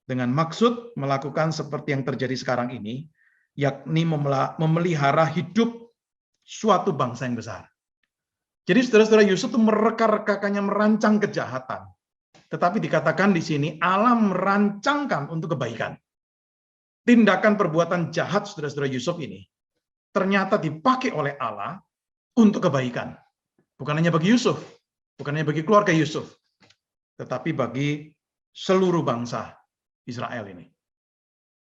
Dengan maksud melakukan seperti yang terjadi sekarang ini, yakni memelihara hidup suatu bangsa yang besar. Jadi saudara-saudara, Yusuf itu mereka-rekakannya, merancang kejahatan. Tetapi dikatakan di sini Allah merancangkan untuk kebaikan. Tindakan perbuatan jahat saudara-saudara Yusuf ini ternyata dipakai oleh Allah untuk kebaikan. Bukan hanya bagi Yusuf, bukan hanya bagi keluarga Yusuf, tetapi bagi seluruh bangsa Israel ini.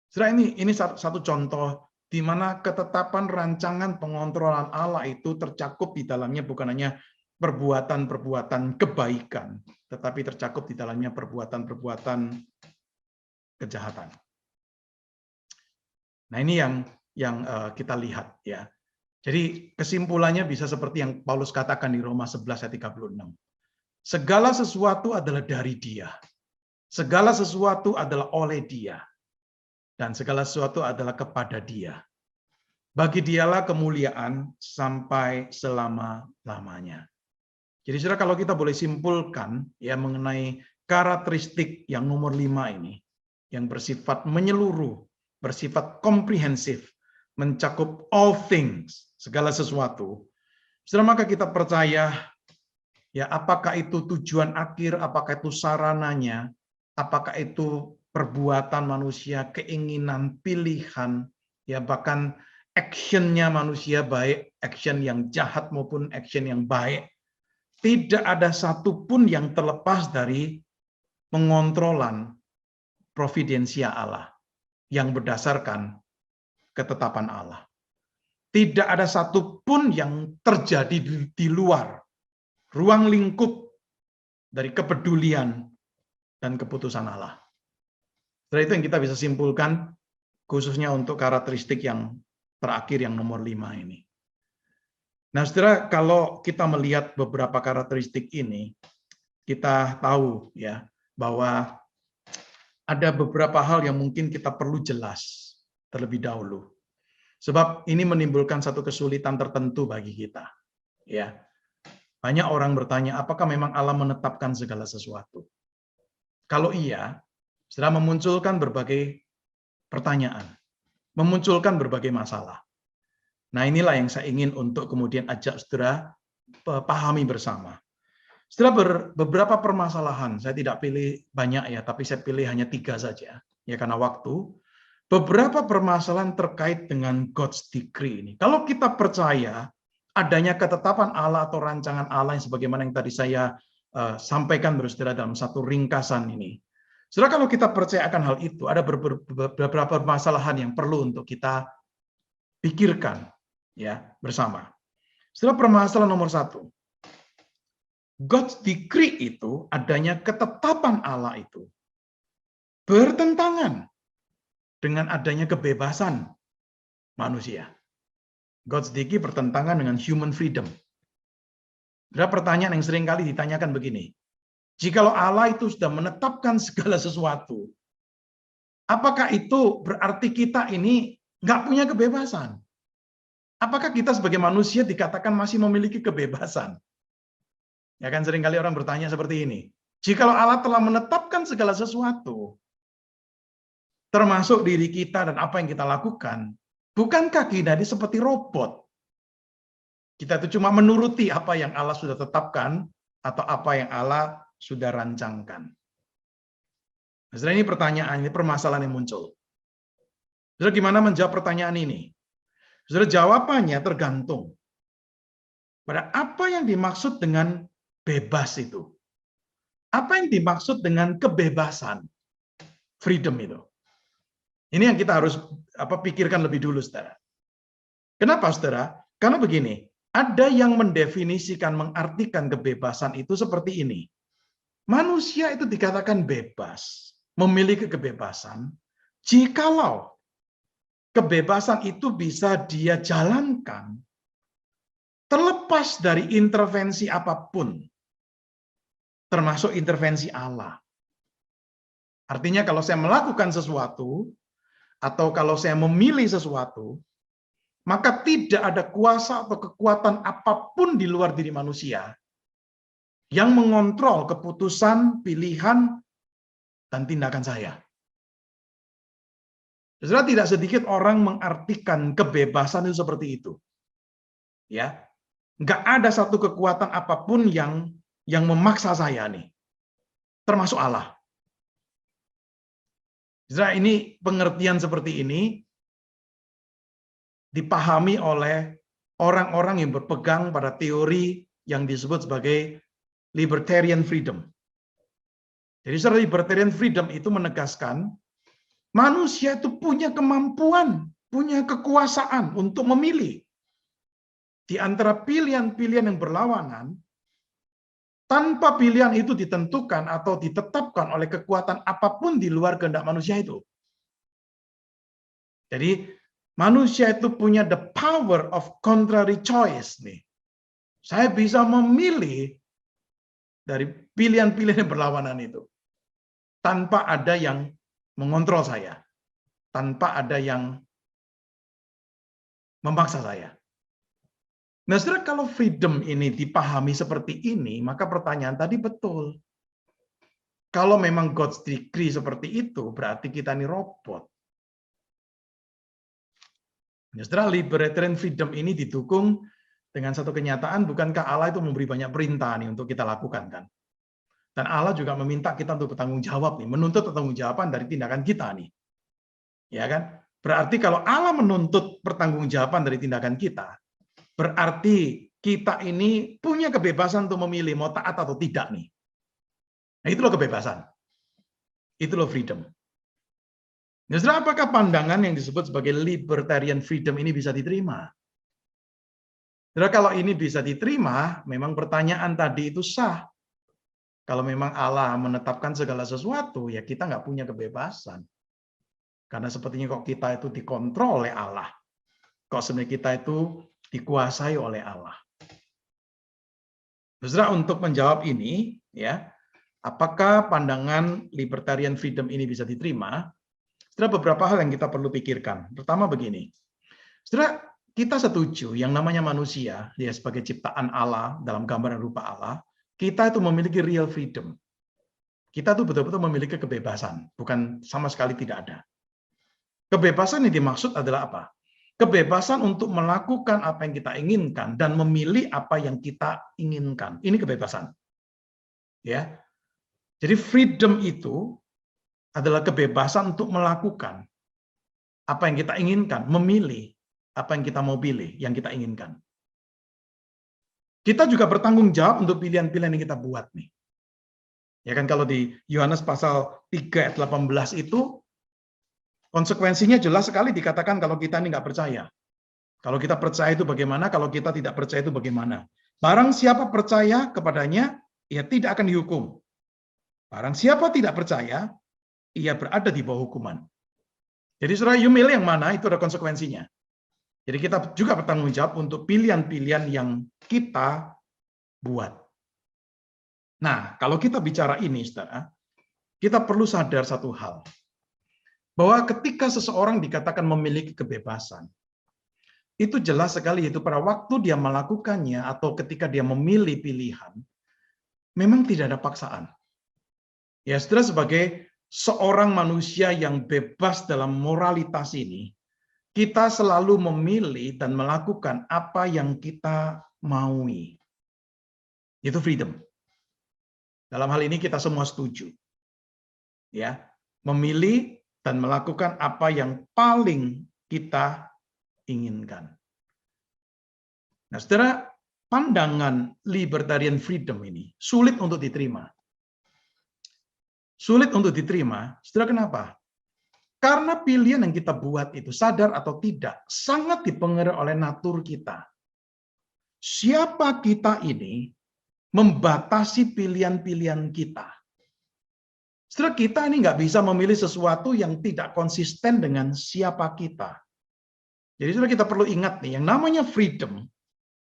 Saudara, ini satu contoh di mana ketetapan rancangan pengontrolan Allah itu tercakup di dalamnya bukan hanya perbuatan-perbuatan kebaikan, tetapi tercakup di dalamnya perbuatan-perbuatan kejahatan. Nah, ini yang kita lihat ya. Jadi kesimpulannya bisa seperti yang Paulus katakan di Roma 11 ayat 36. Segala sesuatu adalah dari Dia. Segala sesuatu adalah oleh Dia. Dan segala sesuatu adalah kepada Dia. Bagi Dialah kemuliaan sampai selama-lamanya. Jadi saudara, kalau kita boleh simpulkan ya mengenai karakteristik yang nomor 5 ini, yang bersifat menyeluruh, bersifat komprehensif, mencakup all things, segala sesuatu. Saudara, maka kita percaya ya apakah itu tujuan akhir, apakah itu sarananya, apakah itu perbuatan manusia, keinginan, pilihan, ya bahkan actionnya manusia, baik action yang jahat maupun action yang baik. Tidak ada satupun yang terlepas dari pengontrolan providensia Allah yang berdasarkan ketetapan Allah. Tidak ada satupun yang terjadi di luar ruang lingkup dari kepedulian dan keputusan Allah. Setelah itu yang kita bisa simpulkan khususnya untuk karakteristik yang terakhir yang nomor 5 ini. Nah, saudara, kalau kita melihat beberapa karakteristik ini, kita tahu ya bahwa ada beberapa hal yang mungkin kita perlu jelas terlebih dahulu. Sebab ini menimbulkan satu kesulitan tertentu bagi kita. Ya. Banyak orang bertanya, apakah memang Allah menetapkan segala sesuatu? Kalau iya, saudara, memunculkan berbagai pertanyaan, memunculkan berbagai masalah. Nah, inilah yang saya ingin untuk kemudian ajak saudara pahami bersama. Setelah beberapa permasalahan, saya tidak pilih banyak ya, tapi saya pilih hanya 3 saja, ya karena waktu. Beberapa permasalahan terkait dengan God's decree ini. Kalau kita percaya adanya ketetapan Allah atau rancangan Allah yang sebagaimana yang tadi saya sampaikan saudara dalam satu ringkasan ini. Saudara, kalau kita percaya akan hal itu, ada beberapa permasalahan yang perlu untuk kita pikirkan ya bersama. Setelah permasalahan nomor 1, God's decree itu adanya ketetapan Allah itu bertentangan dengan adanya kebebasan manusia. God's decree bertentangan dengan human freedom. Ada pertanyaan yang sering kali ditanyakan begini, Jikalau Allah itu sudah menetapkan segala sesuatu, apakah itu berarti kita ini nggak punya kebebasan? Apakah kita sebagai manusia dikatakan masih memiliki kebebasan? Ya kan seringkali orang bertanya seperti ini. Jikalau Allah telah menetapkan segala sesuatu, termasuk diri kita dan apa yang kita lakukan, bukankah kita ini seperti robot? Kita itu cuma menuruti apa yang Allah sudah tetapkan atau apa yang Allah sudah rancangkan. Nah, ini pertanyaan, ini permasalahan yang muncul. Saudara, gimana menjawab pertanyaan ini? Saudara, jawabannya tergantung pada apa yang dimaksud dengan bebas itu. Apa yang dimaksud dengan kebebasan? Freedom itu. Ini yang kita harus pikirkan lebih dulu, saudara. Kenapa, saudara? Karena begini, ada yang mendefinisikan, mengartikan kebebasan itu seperti ini. Manusia itu dikatakan bebas, memiliki kebebasan, jikalau kebebasan itu bisa dia jalankan terlepas dari intervensi apapun, termasuk intervensi Allah. Artinya kalau saya melakukan sesuatu, atau kalau saya memilih sesuatu, maka tidak ada kuasa atau kekuatan apapun di luar diri manusia yang mengontrol keputusan, pilihan, dan tindakan saya. Saudara, tidak sedikit orang mengartikan kebebasan itu seperti itu. Ya, nggak ada satu kekuatan apapun yang memaksa saya nih, termasuk Allah. Saudara, ini pengertian seperti ini dipahami oleh orang-orang yang berpegang pada teori yang disebut sebagai libertarian freedom. Jadi secara libertarian freedom itu menegaskan manusia itu punya kemampuan, punya kekuasaan untuk memilih di antara pilihan-pilihan yang berlawanan tanpa pilihan itu ditentukan atau ditetapkan oleh kekuatan apapun di luar kehendak manusia itu. Jadi manusia itu punya the power of contrary choice nih. Saya bisa memilih dari pilihan-pilihan yang berlawanan itu tanpa ada yang mengontrol saya, tanpa ada yang memaksa saya. Nah, saudara, kalau freedom ini dipahami seperti ini, maka pertanyaan tadi betul. Kalau memang God's decree seperti itu, berarti kita ini robot. Nah, saudara, libertarian freedom ini didukung dengan satu kenyataan, bukankah Allah itu memberi banyak perintah nih untuk kita lakukan, kan? Dan Allah juga meminta kita untuk bertanggung jawab nih, menuntut pertanggungjawaban dari tindakan kita nih. Ya kan? Berarti kalau Allah menuntut pertanggungjawaban dari tindakan kita, berarti kita ini punya kebebasan untuk memilih mau taat atau tidak nih. Nah, itulah kebebasan. Itulah freedom. Nah, saudara, apakah pandangan yang disebut sebagai libertarian freedom ini bisa diterima? Saudara, kalau ini bisa diterima, memang pertanyaan tadi itu sah. Kalau memang Allah menetapkan segala sesuatu, ya kita nggak punya kebebasan. Karena sepertinya kok kita itu dikontrol oleh Allah. Kok sebenarnya kita itu dikuasai oleh Allah. Saudara, untuk menjawab ini, ya, apakah pandangan libertarian freedom ini bisa diterima? Saudara, beberapa hal yang kita perlu pikirkan. Pertama begini, saudara, kita setuju yang namanya manusia, dia sebagai ciptaan Allah dalam gambar dan rupa Allah, kita itu memiliki real freedom. Kita tuh betul-betul memiliki kebebasan, bukan sama sekali tidak ada. Kebebasan yang dimaksud adalah apa? Kebebasan untuk melakukan apa yang kita inginkan dan memilih apa yang kita inginkan. Ini kebebasan. Ya. Jadi freedom itu adalah kebebasan untuk melakukan apa yang kita inginkan, memilih apa yang kita mau pilih, yang kita inginkan. Kita juga bertanggung jawab untuk pilihan-pilihan yang kita buat nih. Ya kan, kalau di Yohanes pasal 3 ayat 18 itu konsekuensinya jelas sekali dikatakan kalau kita ini nggak percaya. Kalau kita percaya itu bagaimana, kalau kita tidak percaya itu bagaimana. Barang siapa percaya kepadanya, ia tidak akan dihukum. Barang siapa tidak percaya, ia berada di bawah hukuman. Jadi saudara, you milih yang mana, itu ada konsekuensinya. Jadi kita juga bertanggung jawab untuk pilihan-pilihan yang kita buat. Nah, kalau kita bicara ini, saudara, kita perlu sadar satu hal, bahwa ketika seseorang dikatakan memiliki kebebasan, itu jelas sekali, itu pada waktu dia melakukannya atau ketika dia memilih pilihan, memang tidak ada paksaan. Ya, saudara, sebagai seorang manusia yang bebas dalam moralitas ini, kita selalu memilih dan melakukan apa yang kita maui. Itu freedom. Dalam hal ini kita semua setuju. Ya, memilih dan melakukan apa yang paling kita inginkan. Nah, saudara, pandangan libertarian freedom ini sulit untuk diterima. Sulit untuk diterima, saudara, kenapa? Karena pilihan yang kita buat itu, sadar atau tidak, sangat dipengaruhi oleh natur kita. Siapa kita ini membatasi pilihan-pilihan kita. Saudara, kita ini nggak bisa memilih sesuatu yang tidak konsisten dengan siapa kita. Jadi saudara, kita perlu ingat nih, yang namanya freedom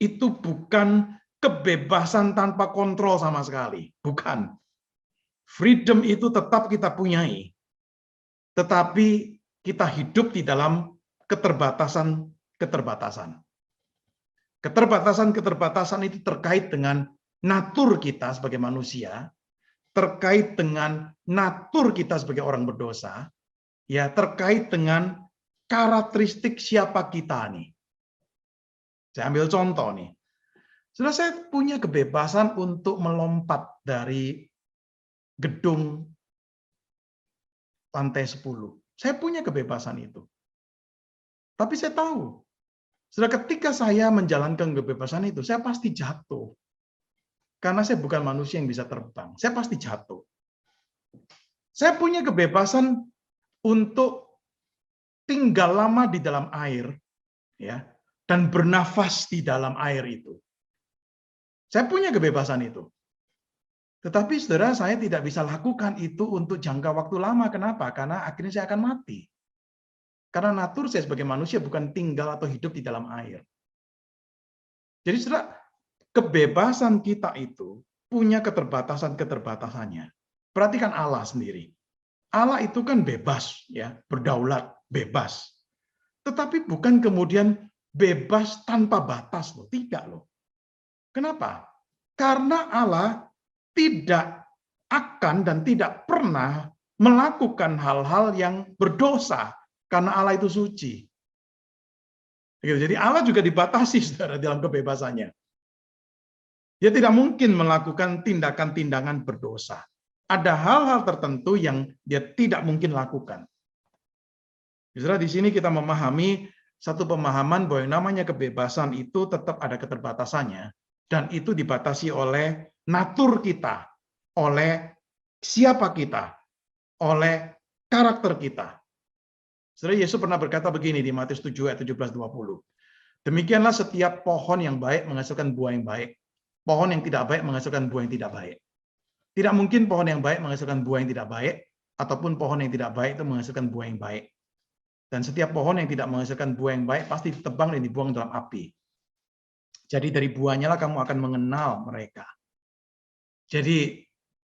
itu bukan kebebasan tanpa kontrol sama sekali. Bukan. Freedom itu tetap kita punyai. Tetapi kita hidup di dalam keterbatasan-keterbatasan. Keterbatasan-keterbatasan itu terkait dengan natur kita sebagai manusia, terkait dengan natur kita sebagai orang berdosa, ya, terkait dengan karakteristik siapa kita nih. Saya ambil contoh nih. Sudah, saya punya kebebasan untuk melompat dari gedung lantai 10. Saya punya kebebasan itu. Tapi saya tahu, sudah ketika saya menjalankan kebebasan itu, saya pasti jatuh. Karena saya bukan manusia yang bisa terbang. Saya pasti jatuh. Saya punya kebebasan untuk tinggal lama di dalam air, ya, dan bernafas di dalam air itu. Saya punya kebebasan itu. Tetapi saudara, saya tidak bisa lakukan itu untuk jangka waktu lama. Kenapa? Karena akhirnya saya akan mati. Karena natur saya sebagai manusia bukan tinggal atau hidup di dalam air. Jadi saudara, kebebasan kita itu punya keterbatasan-keterbatasannya. Perhatikan Allah sendiri. Allah itu kan bebas, ya, berdaulat, bebas. Tetapi bukan kemudian bebas tanpa batas loh, tidak loh. Kenapa? Karena Allah tidak akan dan tidak pernah melakukan hal-hal yang berdosa karena Allah itu suci. Jadi Allah juga dibatasi, saudara, dalam kebebasannya. Dia tidak mungkin melakukan tindakan-tindakan berdosa. Ada hal-hal tertentu yang dia tidak mungkin lakukan. Saudara, di sini kita memahami satu pemahaman bahwa yang namanya kebebasan itu tetap ada keterbatasannya, dan itu dibatasi oleh natur kita, oleh siapa kita, oleh karakter kita. Saudara, Yesus pernah berkata begini di Matius 7 ayat 17-20. Demikianlah setiap pohon yang baik menghasilkan buah yang baik. Pohon yang tidak baik menghasilkan buah yang tidak baik. Tidak mungkin pohon yang baik menghasilkan buah yang tidak baik, ataupun pohon yang tidak baik itu menghasilkan buah yang baik. Dan setiap pohon yang tidak menghasilkan buah yang baik pasti ditebang dan dibuang dalam api. Jadi dari buahnya lah kamu akan mengenal mereka. Jadi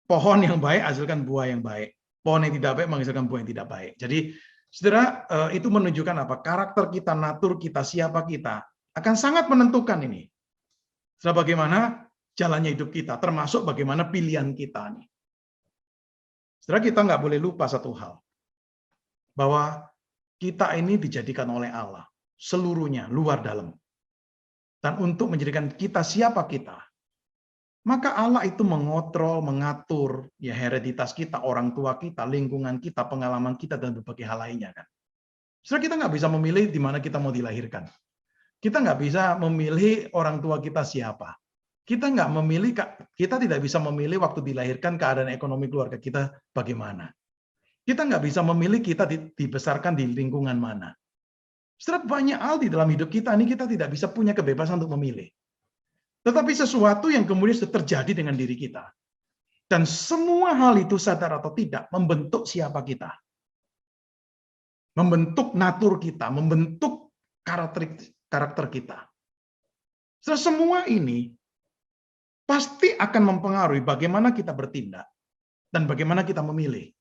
pohon yang baik hasilkan buah yang baik. Pohon yang tidak baik menghasilkan buah yang tidak baik. Jadi saudara, itu menunjukkan apa? Karakter kita, natur kita, siapa kita akan sangat menentukan ini. Saudara, bagaimana jalannya hidup kita, termasuk bagaimana pilihan kita nih. Saudara, kita nggak boleh lupa satu hal, bahwa kita ini dijadikan oleh Allah seluruhnya, luar dalam. Dan untuk menjadikan kita siapa kita, maka Allah itu mengontrol, mengatur ya hereditas kita, orang tua kita, lingkungan kita, pengalaman kita, dan berbagai hal lainnya kan. Saudara, kita nggak bisa memilih di mana kita mau dilahirkan. Kita nggak bisa memilih orang tua kita siapa. Kita nggak memilih, kita tidak bisa memilih waktu dilahirkan keadaan ekonomi keluarga kita bagaimana. Kita nggak bisa memilih kita dibesarkan di lingkungan mana. Saudara, banyak hal di dalam hidup kita ini kita tidak bisa punya kebebasan untuk memilih. Tetapi sesuatu yang kemudian sudah terjadi dengan diri kita. Dan semua hal itu sadar atau tidak membentuk siapa kita. Membentuk natur kita, membentuk karakter kita. Semua ini pasti akan mempengaruhi bagaimana kita bertindak dan bagaimana kita memilih.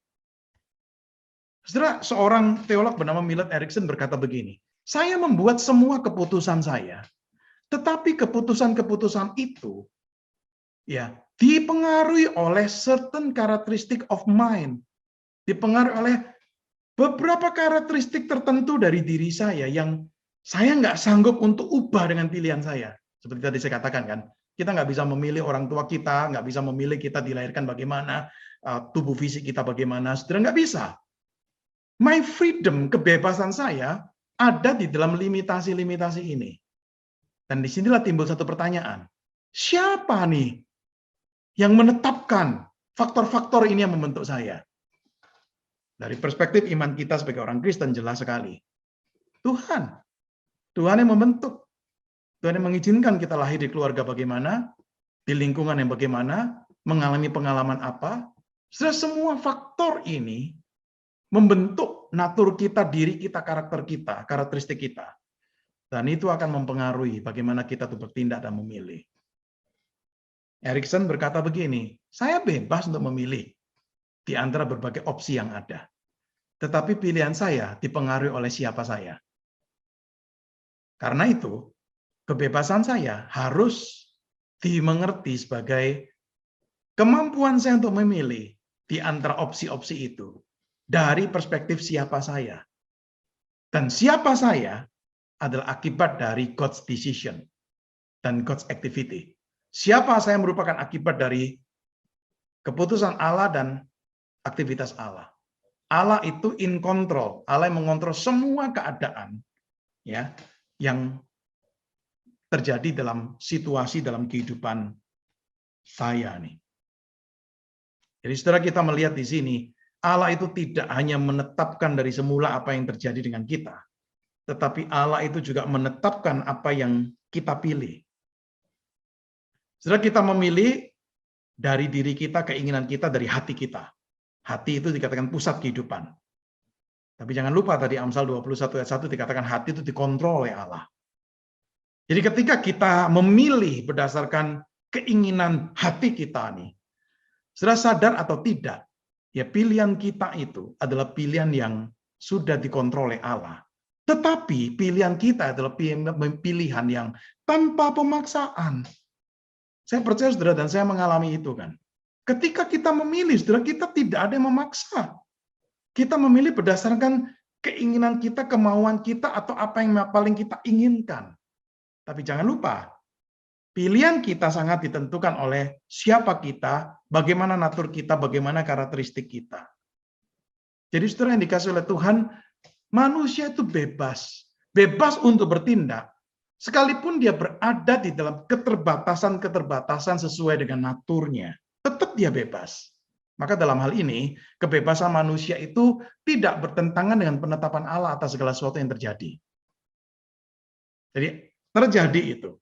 Saudara, seorang teolog bernama Millet Erickson berkata begini, saya membuat semua keputusan saya, tetapi keputusan-keputusan itu ya dipengaruhi oleh certain characteristic of mind, dipengaruhi oleh beberapa karakteristik tertentu dari diri saya yang saya nggak sanggup untuk ubah dengan pilihan saya. Seperti tadi saya katakan kan, kita nggak bisa memilih orang tua kita, nggak bisa memilih kita dilahirkan bagaimana, tubuh fisik kita bagaimana, saudara nggak bisa. My freedom, kebebasan saya ada di dalam limitasi-limitasi ini. Dan disinilah timbul satu pertanyaan. Siapa nih yang menetapkan faktor-faktor ini yang membentuk saya? Dari perspektif iman kita sebagai orang Kristen jelas sekali. Tuhan. Tuhan yang membentuk. Tuhan yang mengizinkan kita lahir di keluarga bagaimana, di lingkungan yang bagaimana, mengalami pengalaman apa. Semua faktor ini membentuk natur kita, diri kita, karakter kita, karakteristik kita. Dan itu akan mempengaruhi bagaimana kita tuh bertindak dan memilih. Erickson berkata begini, saya bebas untuk memilih di antara berbagai opsi yang ada. Tetapi pilihan saya dipengaruhi oleh siapa saya. Karena itu, kebebasan saya harus dimengerti sebagai kemampuan saya untuk memilih di antara opsi-opsi itu dari perspektif siapa saya. Dan siapa saya adalah akibat dari God's decision dan God's activity. Siapa saya merupakan akibat dari keputusan Allah dan aktivitas Allah. Allah itu in control. Allah yang mengontrol semua keadaan ya yang terjadi dalam situasi dalam kehidupan saya nih. Jadi saudara, kita melihat di sini Allah itu tidak hanya menetapkan dari semula apa yang terjadi dengan kita, tetapi Allah itu juga menetapkan apa yang kita pilih. Saudara, kita memilih dari diri kita, keinginan kita, dari hati kita. Hati itu dikatakan pusat kehidupan. Tapi jangan lupa tadi Amsal 21 ayat 1 dikatakan hati itu dikontrol oleh Allah. Jadi ketika kita memilih berdasarkan keinginan hati kita nih, saudara sadar atau tidak, ya pilihan kita itu adalah pilihan yang sudah dikontrol oleh Allah. Tetapi pilihan kita adalah pilihan yang tanpa pemaksaan. Saya percaya saudara, dan saya mengalami itu kan. Ketika kita memilih, saudara, kita tidak ada yang memaksa. Kita memilih berdasarkan keinginan kita, kemauan kita, atau apa yang paling kita inginkan. Tapi jangan lupa, pilihan kita sangat ditentukan oleh siapa kita, bagaimana natur kita, bagaimana karakteristik kita. Jadi saudara yang dikasih oleh Tuhan, manusia itu bebas. Bebas untuk bertindak, sekalipun dia berada di dalam keterbatasan-keterbatasan sesuai dengan naturnya. Tetap dia bebas. Maka dalam hal ini, kebebasan manusia itu tidak bertentangan dengan penetapan Allah atas segala sesuatu yang terjadi. Jadi terjadi itu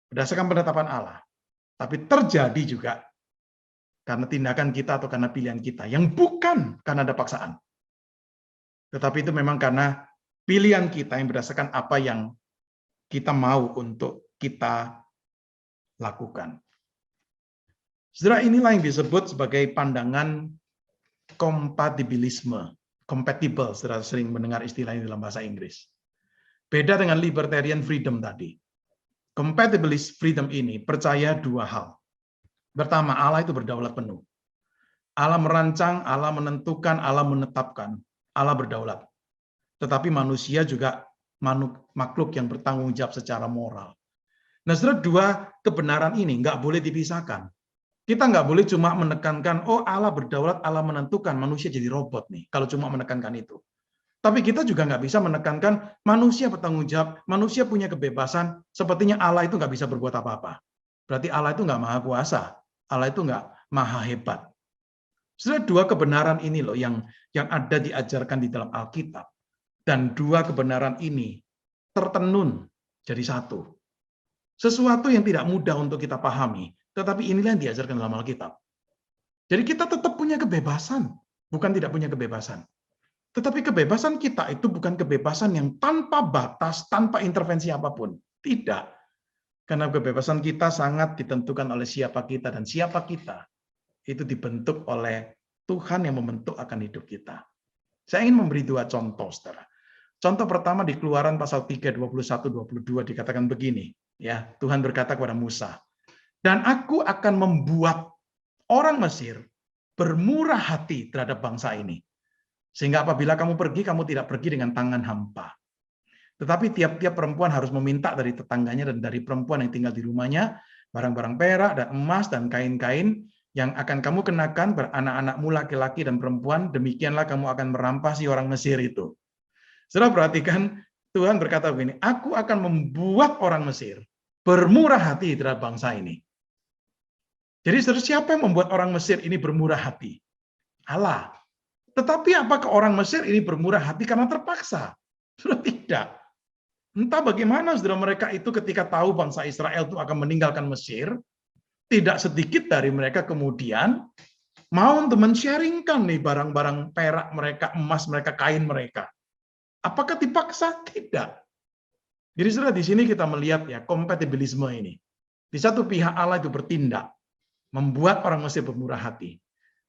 berdasarkan penetapan Allah. Tapi terjadi juga karena tindakan kita atau karena pilihan kita, yang bukan karena ada paksaan. Tetapi itu memang karena pilihan kita yang berdasarkan apa yang kita mau untuk kita lakukan. Saudara, inilah yang disebut sebagai pandangan kompatibilisme. Compatible, saudara sering mendengar istilah ini dalam bahasa Inggris. Beda dengan libertarian freedom tadi. Compatibilist freedom ini percaya dua hal. Pertama, Allah itu berdaulat penuh. Allah merancang, Allah menentukan, Allah menetapkan. Allah berdaulat. Tetapi manusia juga makhluk yang bertanggung jawab secara moral. Nah, saudara, dua kebenaran ini nggak boleh dipisahkan. Kita nggak boleh cuma menekankan, oh Allah berdaulat, Allah menentukan, manusia jadi robot nih, kalau cuma menekankan itu. Tapi kita juga nggak bisa menekankan manusia bertanggung jawab, manusia punya kebebasan, sepertinya Allah itu nggak bisa berbuat apa-apa. Berarti Allah itu nggak maha kuasa, Allah itu nggak maha hebat. Sudah dua kebenaran ini loh yang ada diajarkan di dalam Alkitab. Dan dua kebenaran ini tertenun jadi satu. Sesuatu yang tidak mudah untuk kita pahami, tetapi inilah yang diajarkan dalam Alkitab. Jadi kita tetap punya kebebasan, bukan tidak punya kebebasan. Tetapi kebebasan kita itu bukan kebebasan yang tanpa batas, tanpa intervensi apapun. Tidak. Karena kebebasan kita sangat ditentukan oleh siapa kita, dan siapa kita itu dibentuk oleh Tuhan yang membentuk akan hidup kita. Saya ingin memberi dua contoh, saudara. Contoh pertama di Keluaran pasal 3, 21-22 dikatakan begini. Ya, Tuhan berkata kepada Musa, dan aku akan membuat orang Mesir bermurah hati terhadap bangsa ini. Sehingga apabila kamu pergi, kamu tidak pergi dengan tangan hampa. Tetapi tiap-tiap perempuan harus meminta dari tetangganya dan dari perempuan yang tinggal di rumahnya, barang-barang perak dan emas dan kain-kain yang akan kamu kenakan beranak-anakmu laki-laki dan perempuan, demikianlah kamu akan merampasi orang Mesir itu. Saudara perhatikan, Tuhan berkata begini, aku akan membuat orang Mesir bermurah hati terhadap bangsa ini. Jadi saudara, siapa yang membuat orang Mesir ini bermurah hati? Allah. Tetapi apakah orang Mesir ini bermurah hati karena terpaksa? Sudah tidak. Entah bagaimana saudara, mereka itu ketika tahu bangsa Israel itu akan meninggalkan Mesir, tidak sedikit dari mereka kemudian mau untuk men-sharingkan nih barang-barang perak mereka, emas mereka, kain mereka. Apakah dipaksa? Tidak. Jadi saudara, di sini kita melihat ya kompatibilisme ini. Di satu pihak Allah itu bertindak, membuat orang Mesir bermurah hati.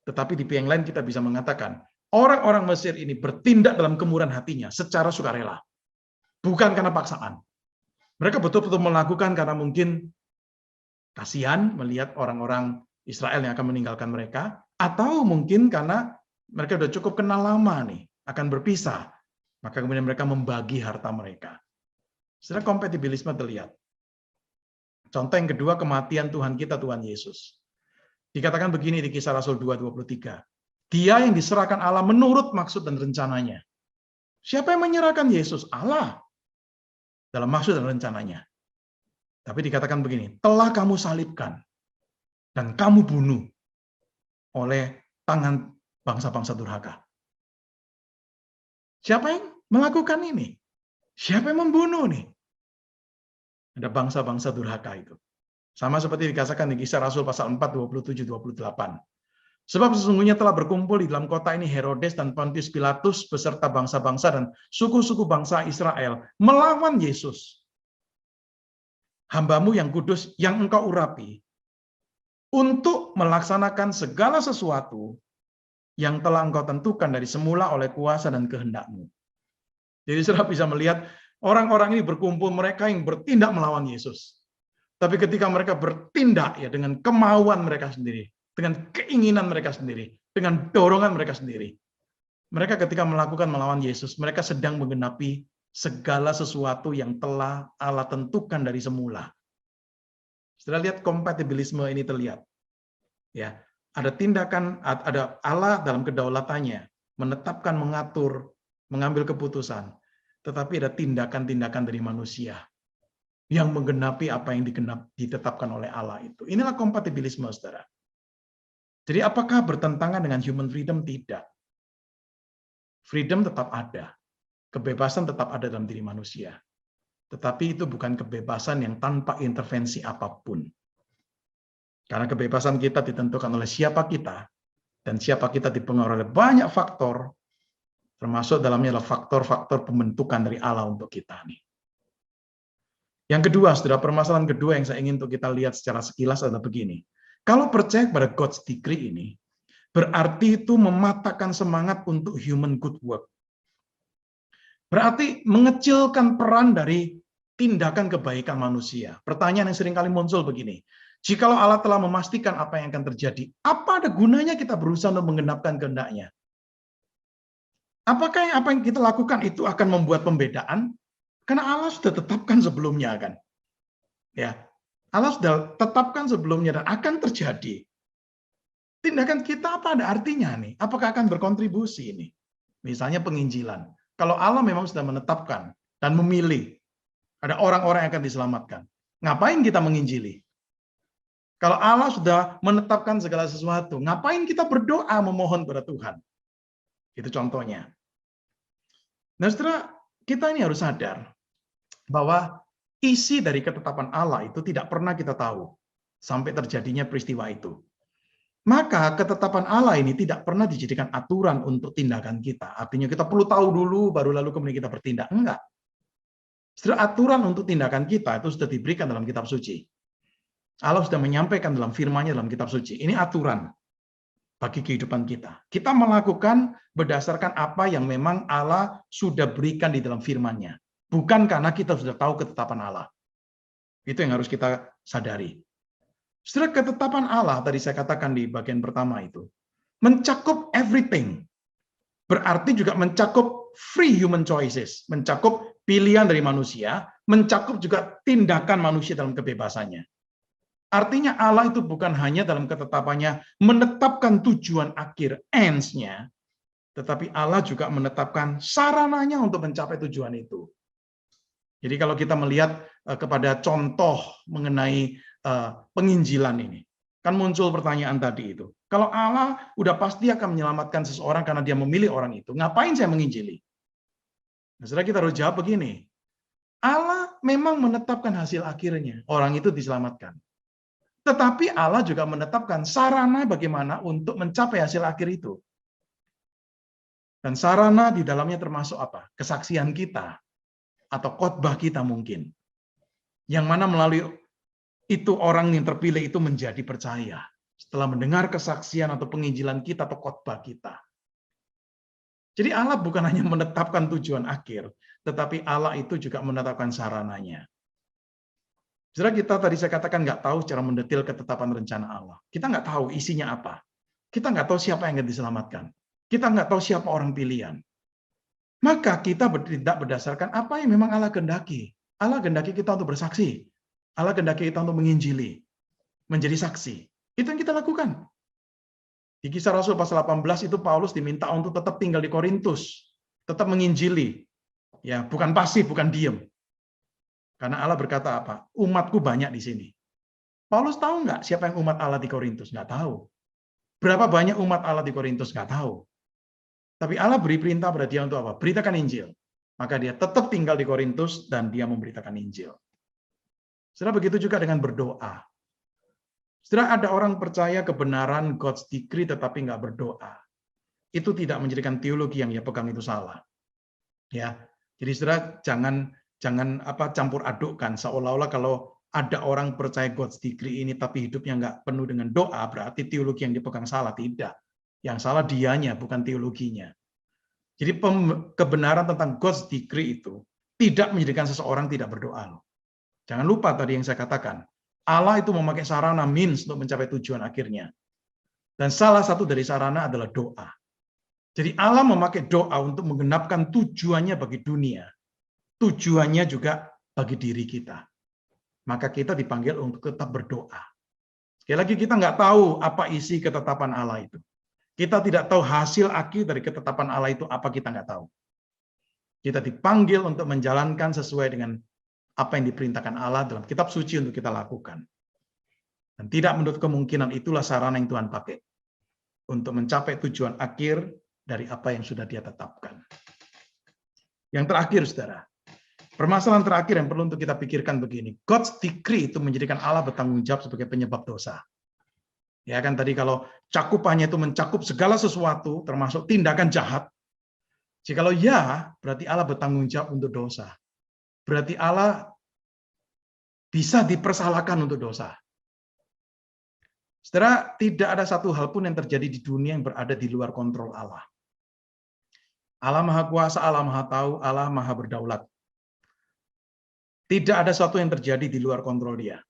Tetapi di pihak yang lain kita bisa mengatakan, orang-orang Mesir ini bertindak dalam kemurahan hatinya secara sukarela. Bukan karena paksaan. Mereka betul-betul melakukan karena mungkin kasihan melihat orang-orang Israel yang akan meninggalkan mereka, atau mungkin karena mereka sudah cukup kenal lama nih, akan berpisah. Maka kemudian mereka membagi harta mereka. Setelah kompatibilisme terlihat. Contoh yang kedua, kematian Tuhan kita, Tuhan Yesus. Dikatakan begini di Kisah Rasul 2:23. Dia yang diserahkan Allah menurut maksud dan rencananya. Siapa yang menyerahkan Yesus? Allah. Dalam maksud dan rencananya. Tapi dikatakan begini, telah kamu salibkan dan kamu bunuh oleh tangan bangsa-bangsa durhaka. Siapa yang melakukan ini? Siapa yang membunuh nih? Ada bangsa-bangsa durhaka itu. Sama seperti dikatakan di Kisah Rasul pasal 4, 27-28. Sebab sesungguhnya telah berkumpul di dalam kota ini Herodes dan Pontius Pilatus beserta bangsa-bangsa dan suku-suku bangsa Israel melawan Yesus, hambamu yang kudus yang engkau urapi, untuk melaksanakan segala sesuatu yang telah engkau tentukan dari semula oleh kuasa dan kehendakmu. Jadi saudara bisa melihat orang-orang ini berkumpul, mereka yang bertindak melawan Yesus. Tapi ketika mereka bertindak ya dengan kemauan mereka sendiri, dengan keinginan mereka sendiri, dengan dorongan mereka sendiri. Mereka ketika melakukan melawan Yesus, mereka sedang menggenapi segala sesuatu yang telah Allah tentukan dari semula. Setelah lihat kompatibilisme ini terlihat. Ya, ada tindakan, ada Allah dalam kedaulatannya, menetapkan, mengatur, mengambil keputusan. Tetapi ada tindakan-tindakan dari manusia yang menggenapi apa yang ditetapkan oleh Allah itu. Inilah kompatibilisme, saudara. Jadi apakah bertentangan dengan human freedom? Tidak. Freedom tetap ada. Kebebasan tetap ada dalam diri manusia. Tetapi itu bukan kebebasan yang tanpa intervensi apapun. Karena kebebasan kita ditentukan oleh siapa kita, dan siapa kita dipengaruhi oleh banyak faktor, termasuk dalamnya adalah faktor-faktor pembentukan dari Allah untuk kita. Yang kedua, saudara, permasalahan kedua yang saya ingin untuk kita lihat secara sekilas adalah begini. Kalau percaya pada God's decree ini, berarti itu mematahkan semangat untuk human good work. Berarti mengecilkan peran dari tindakan kebaikan manusia. Pertanyaan yang sering kali muncul begini, jikalau Allah telah memastikan apa yang akan terjadi, apa ada gunanya kita berusaha untuk menggenapkan kehendak-Nya? Apakah apa yang kita lakukan itu akan membuat pembedaan? Karena Allah sudah tetapkan sebelumnya kan. Ya. Allah sudah tetapkan sebelumnya dan akan terjadi. Tindakan kita apa ada artinya nih? Apakah akan berkontribusi ini? Misalnya penginjilan. Kalau Allah memang sudah menetapkan dan memilih ada orang-orang yang akan diselamatkan. Ngapain kita menginjili? Kalau Allah sudah menetapkan segala sesuatu, ngapain kita berdoa memohon kepada Tuhan? Itu contohnya. Nah, setelah kita ini harus sadar bahwa isi dari ketetapan Allah itu tidak pernah kita tahu sampai terjadinya peristiwa itu. Maka ketetapan Allah ini tidak pernah dijadikan aturan untuk tindakan kita. Artinya kita perlu tahu dulu, baru lalu kemudian kita bertindak. Enggak. Saudara, aturan untuk tindakan kita itu sudah diberikan dalam kitab suci. Allah sudah menyampaikan dalam firman-Nya dalam kitab suci. Ini aturan bagi kehidupan kita. Kita melakukan berdasarkan apa yang memang Allah sudah berikan di dalam firman-Nya. Bukan karena kita sudah tahu ketetapan Allah. Itu yang harus kita sadari. Saudara, ketetapan Allah, tadi saya katakan di bagian pertama itu, mencakup everything. Berarti juga mencakup free human choices. Mencakup pilihan dari manusia, mencakup juga tindakan manusia dalam kebebasannya. Artinya Allah itu bukan hanya dalam ketetapannya menetapkan tujuan akhir, ends-nya, tetapi Allah juga menetapkan sarananya untuk mencapai tujuan itu. Jadi kalau kita melihat kepada contoh mengenai penginjilan ini, kan muncul pertanyaan tadi itu. Kalau Allah udah pasti akan menyelamatkan seseorang karena dia memilih orang itu, ngapain saya menginjili? Nah, saudara, kita harus jawab begini. Allah memang menetapkan hasil akhirnya, orang itu diselamatkan. Tetapi Allah juga menetapkan sarana bagaimana untuk mencapai hasil akhir itu. Dan sarana di dalamnya termasuk apa? Kesaksian kita, atau khotbah kita mungkin. Yang mana melalui itu orang yang terpilih itu menjadi percaya. Setelah mendengar kesaksian atau penginjilan kita atau khotbah kita. Jadi Allah bukan hanya menetapkan tujuan akhir, tetapi Allah itu juga menetapkan sarananya. Saudara, kita tadi saya katakan nggak tahu secara mendetail ketetapan rencana Allah. Kita nggak tahu isinya apa. Kita nggak tahu siapa yang akan diselamatkan. Kita nggak tahu siapa orang pilihan. Maka kita bertindak berdasarkan apa yang memang Allah kehendaki. Allah kehendaki kita untuk bersaksi. Allah kehendaki kita untuk menginjili. Menjadi saksi. Itu yang kita lakukan. Di Kisah Rasul pasal 18 itu Paulus diminta untuk tetap tinggal di Korintus. Tetap menginjili. Ya, bukan pasif, bukan diem. Karena Allah berkata apa? Umatku banyak di sini. Paulus tahu nggak siapa yang umat Allah di Korintus? Nggak tahu. Berapa banyak umat Allah di Korintus? Nggak tahu. Tapi Allah beri perintah pada dia untuk apa? Beritakan Injil. Maka dia tetap tinggal di Korintus dan dia memberitakan Injil. Setelah begitu juga dengan berdoa. Setelah ada orang percaya kebenaran God's decree tetapi nggak berdoa. Itu tidak menjadikan teologi yang ia pegang itu salah. Ya, jadi saudara jangan campur adukkan seolah-olah kalau ada orang percaya God's decree ini tapi hidupnya nggak penuh dengan doa, berarti teologi yang dipegang salah. Tidak. Yang salah dianya, bukan teologinya. Jadi kebenaran tentang God's decree itu tidak menjadikan seseorang tidak berdoa. Jangan lupa tadi yang saya katakan, Allah itu memakai sarana means untuk mencapai tujuan akhirnya. Dan salah satu dari sarana adalah doa. Jadi Allah memakai doa untuk menggenapkan tujuannya bagi dunia. Tujuannya juga bagi diri kita. Maka kita dipanggil untuk tetap berdoa. Sekali lagi kita nggak tahu apa isi ketetapan Allah itu. Kita tidak tahu hasil akhir dari ketetapan Allah itu apa, kita nggak tahu. Kita dipanggil untuk menjalankan sesuai dengan apa yang diperintahkan Allah dalam kitab suci untuk kita lakukan. Dan tidak menutup kemungkinan itulah sarana yang Tuhan pakai untuk mencapai tujuan akhir dari apa yang sudah Dia tetapkan. Yang terakhir, saudara. Permasalahan terakhir yang perlu untuk kita pikirkan begini. God's decree itu menjadikan Allah bertanggung jawab sebagai penyebab dosa. Ya kan tadi kalau cakupannya itu mencakup segala sesuatu termasuk tindakan jahat. Jikalau ya, berarti Allah bertanggung jawab untuk dosa. Berarti Allah bisa dipersalahkan untuk dosa. Saudara, tidak ada satu hal pun yang terjadi di dunia yang berada di luar kontrol Allah. Allah Maha Kuasa, Allah Maha Tahu, Allah Maha Berdaulat. Tidak ada sesuatu yang terjadi di luar kontrol Dia.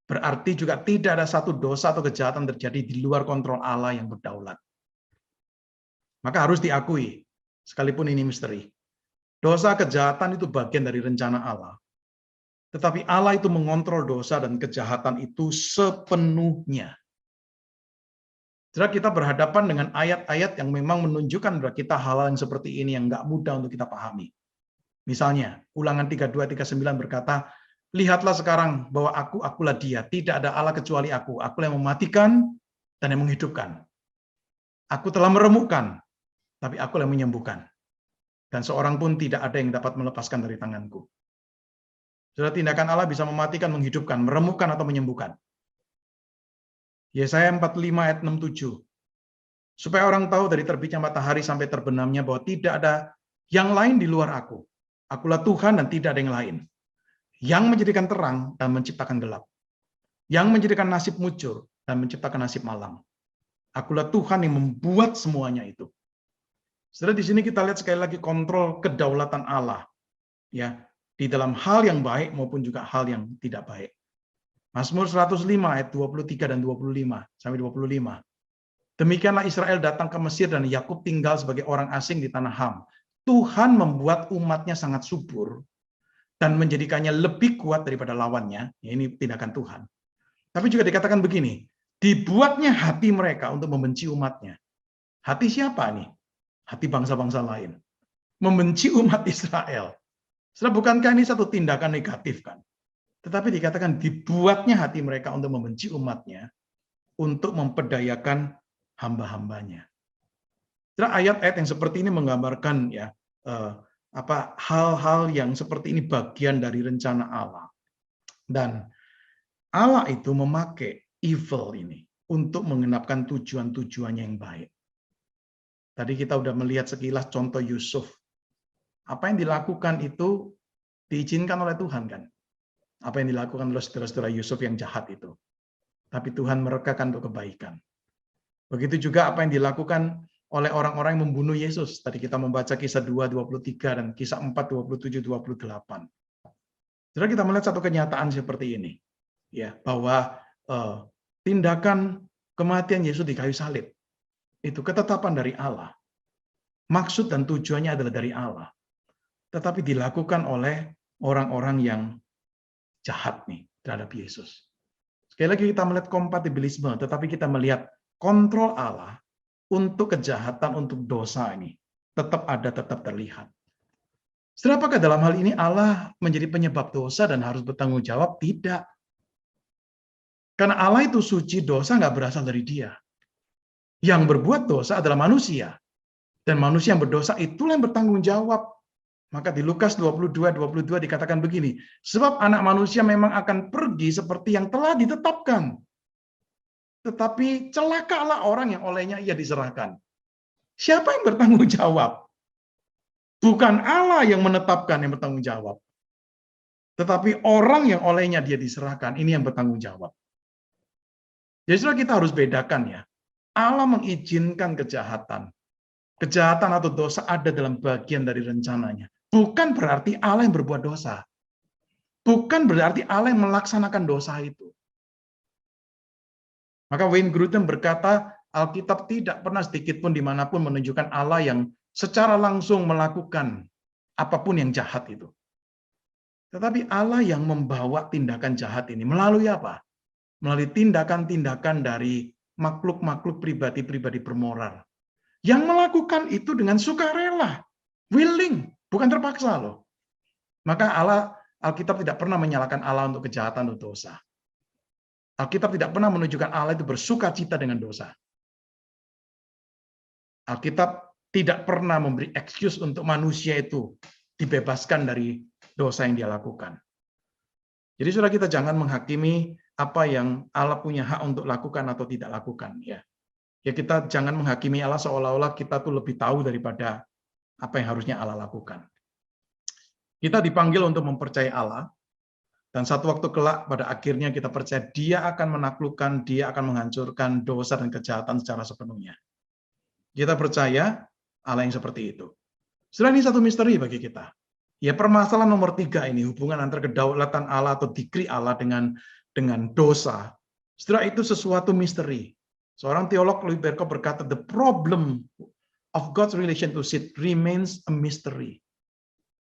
Berarti juga tidak ada satu dosa atau kejahatan terjadi di luar kontrol Allah yang berdaulat. Maka harus diakui, sekalipun ini misteri. Dosa kejahatan itu bagian dari rencana Allah. Tetapi Allah itu mengontrol dosa dan kejahatan itu sepenuhnya. Jadi kita berhadapan dengan ayat-ayat yang memang menunjukkan bahwa kita hal yang seperti ini yang nggak mudah untuk kita pahami. Misalnya, Ulangan 32-39 berkata, lihatlah sekarang bahwa akulah Dia, tidak ada Allah kecuali aku yang mematikan dan yang menghidupkan. Aku telah meremukkan, tapi aku yang menyembuhkan. Dan seorang pun tidak ada yang dapat melepaskan dari tanganku. Saudara, tindakan Allah bisa mematikan, menghidupkan, meremukkan atau menyembuhkan. Yesaya 45 ayat 6-7. Supaya orang tahu dari terbitnya matahari sampai terbenamnya bahwa tidak ada yang lain di luar aku. Akulah Tuhan dan tidak ada yang lain. Yang menjadikan terang dan menciptakan gelap. Yang menjadikan nasib mujur dan menciptakan nasib malang. Akulah Tuhan yang membuat semuanya itu. Setelah di sini kita lihat sekali lagi kontrol kedaulatan Allah, ya, di dalam hal yang baik maupun juga hal yang tidak baik. Mazmur 105 ayat 23 dan 25 sampai 25. Demikianlah Israel datang ke Mesir dan Yakub tinggal sebagai orang asing di tanah Ham. Tuhan membuat umatnya sangat subur dan menjadikannya lebih kuat daripada lawannya. Ya, ini tindakan Tuhan. Tapi juga dikatakan begini, dibuatnya hati mereka untuk membenci umatnya. Hati siapa nih? Hati bangsa-bangsa lain. Membenci umat Israel. Bukankah ini satu tindakan negatif kan? Tetapi dikatakan dibuatnya hati mereka untuk membenci umatnya, untuk memperdayakan hamba-hambanya. Ayat-ayat yang seperti ini menggambarkan ya hal-hal yang seperti ini bagian dari rencana Allah. Dan Allah itu memakai evil ini untuk menggenapkan tujuan-tujuannya yang baik. Tadi kita udah melihat sekilas contoh Yusuf. Apa yang dilakukan itu diizinkan oleh Tuhan kan? Apa yang dilakukan oleh saudara-saudara Yusuf yang jahat itu. Tapi Tuhan merekakan untuk kebaikan. Begitu juga apa yang dilakukan oleh orang-orang yang membunuh Yesus. Tadi kita membaca kisah 2:23 dan kisah 4:27-28. Jadi kita melihat satu kenyataan seperti ini. Ya, bahwa tindakan kematian Yesus di kayu salib itu ketetapan dari Allah. Maksud dan tujuannya adalah dari Allah. Tetapi dilakukan oleh orang-orang yang jahat nih terhadap Yesus. Sekali lagi kita melihat kompatibilisme, tetapi kita melihat kontrol Allah untuk kejahatan, untuk dosa ini tetap ada, tetap terlihat. Apakah dalam hal ini Allah menjadi penyebab dosa dan harus bertanggung jawab? Tidak. Karena Allah itu suci, dosa nggak berasal dari Dia. Yang berbuat dosa adalah manusia. Dan manusia yang berdosa itulah yang bertanggung jawab. Maka di Lukas 22:22 dikatakan begini, sebab anak manusia memang akan pergi seperti yang telah ditetapkan. Tetapi celakalah orang yang olehnya ia diserahkan. Siapa yang bertanggung jawab? Bukan Allah yang menetapkan yang bertanggung jawab. Tetapi orang yang olehnya dia diserahkan, ini yang bertanggung jawab. Jadi kita harus bedakan ya. Allah mengizinkan kejahatan. Kejahatan atau dosa ada dalam bagian dari rencananya. Bukan berarti Allah yang berbuat dosa. Bukan berarti Allah yang melaksanakan dosa itu. Maka Wayne Grudem berkata, Alkitab tidak pernah sedikit pun dimanapun menunjukkan Allah yang secara langsung melakukan apapun yang jahat itu. Tetapi Allah yang membawa tindakan jahat ini melalui apa? Melalui tindakan-tindakan dari makhluk-makhluk pribadi-pribadi bermoral. Yang melakukan itu dengan sukarela, willing, bukan terpaksa loh. Maka Alkitab tidak pernah menyalahkan Allah untuk kejahatan atau dosa. Alkitab tidak pernah menunjukkan Allah itu bersukacita dengan dosa. Alkitab tidak pernah memberi excuse untuk manusia itu dibebaskan dari dosa yang dia lakukan. Jadi saudara, kita jangan menghakimi apa yang Allah punya hak untuk lakukan atau tidak lakukan. Ya, kita jangan menghakimi Allah seolah-olah kita tuh lebih tahu daripada apa yang harusnya Allah lakukan. Kita dipanggil untuk mempercayai Allah, dan satu waktu kelak pada akhirnya kita percaya Dia akan menaklukkan, Dia akan menghancurkan dosa dan kejahatan secara sepenuhnya. Kita percaya Allah yang seperti itu. Setelah ini satu misteri bagi kita. Ya, permasalahan nomor 3 ini, hubungan antara kedaulatan Allah atau decree Allah dengan dosa. Setelah itu sesuatu misteri. Seorang teolog Louis Berkhof berkata, the problem of God's relation to sin remains a mystery.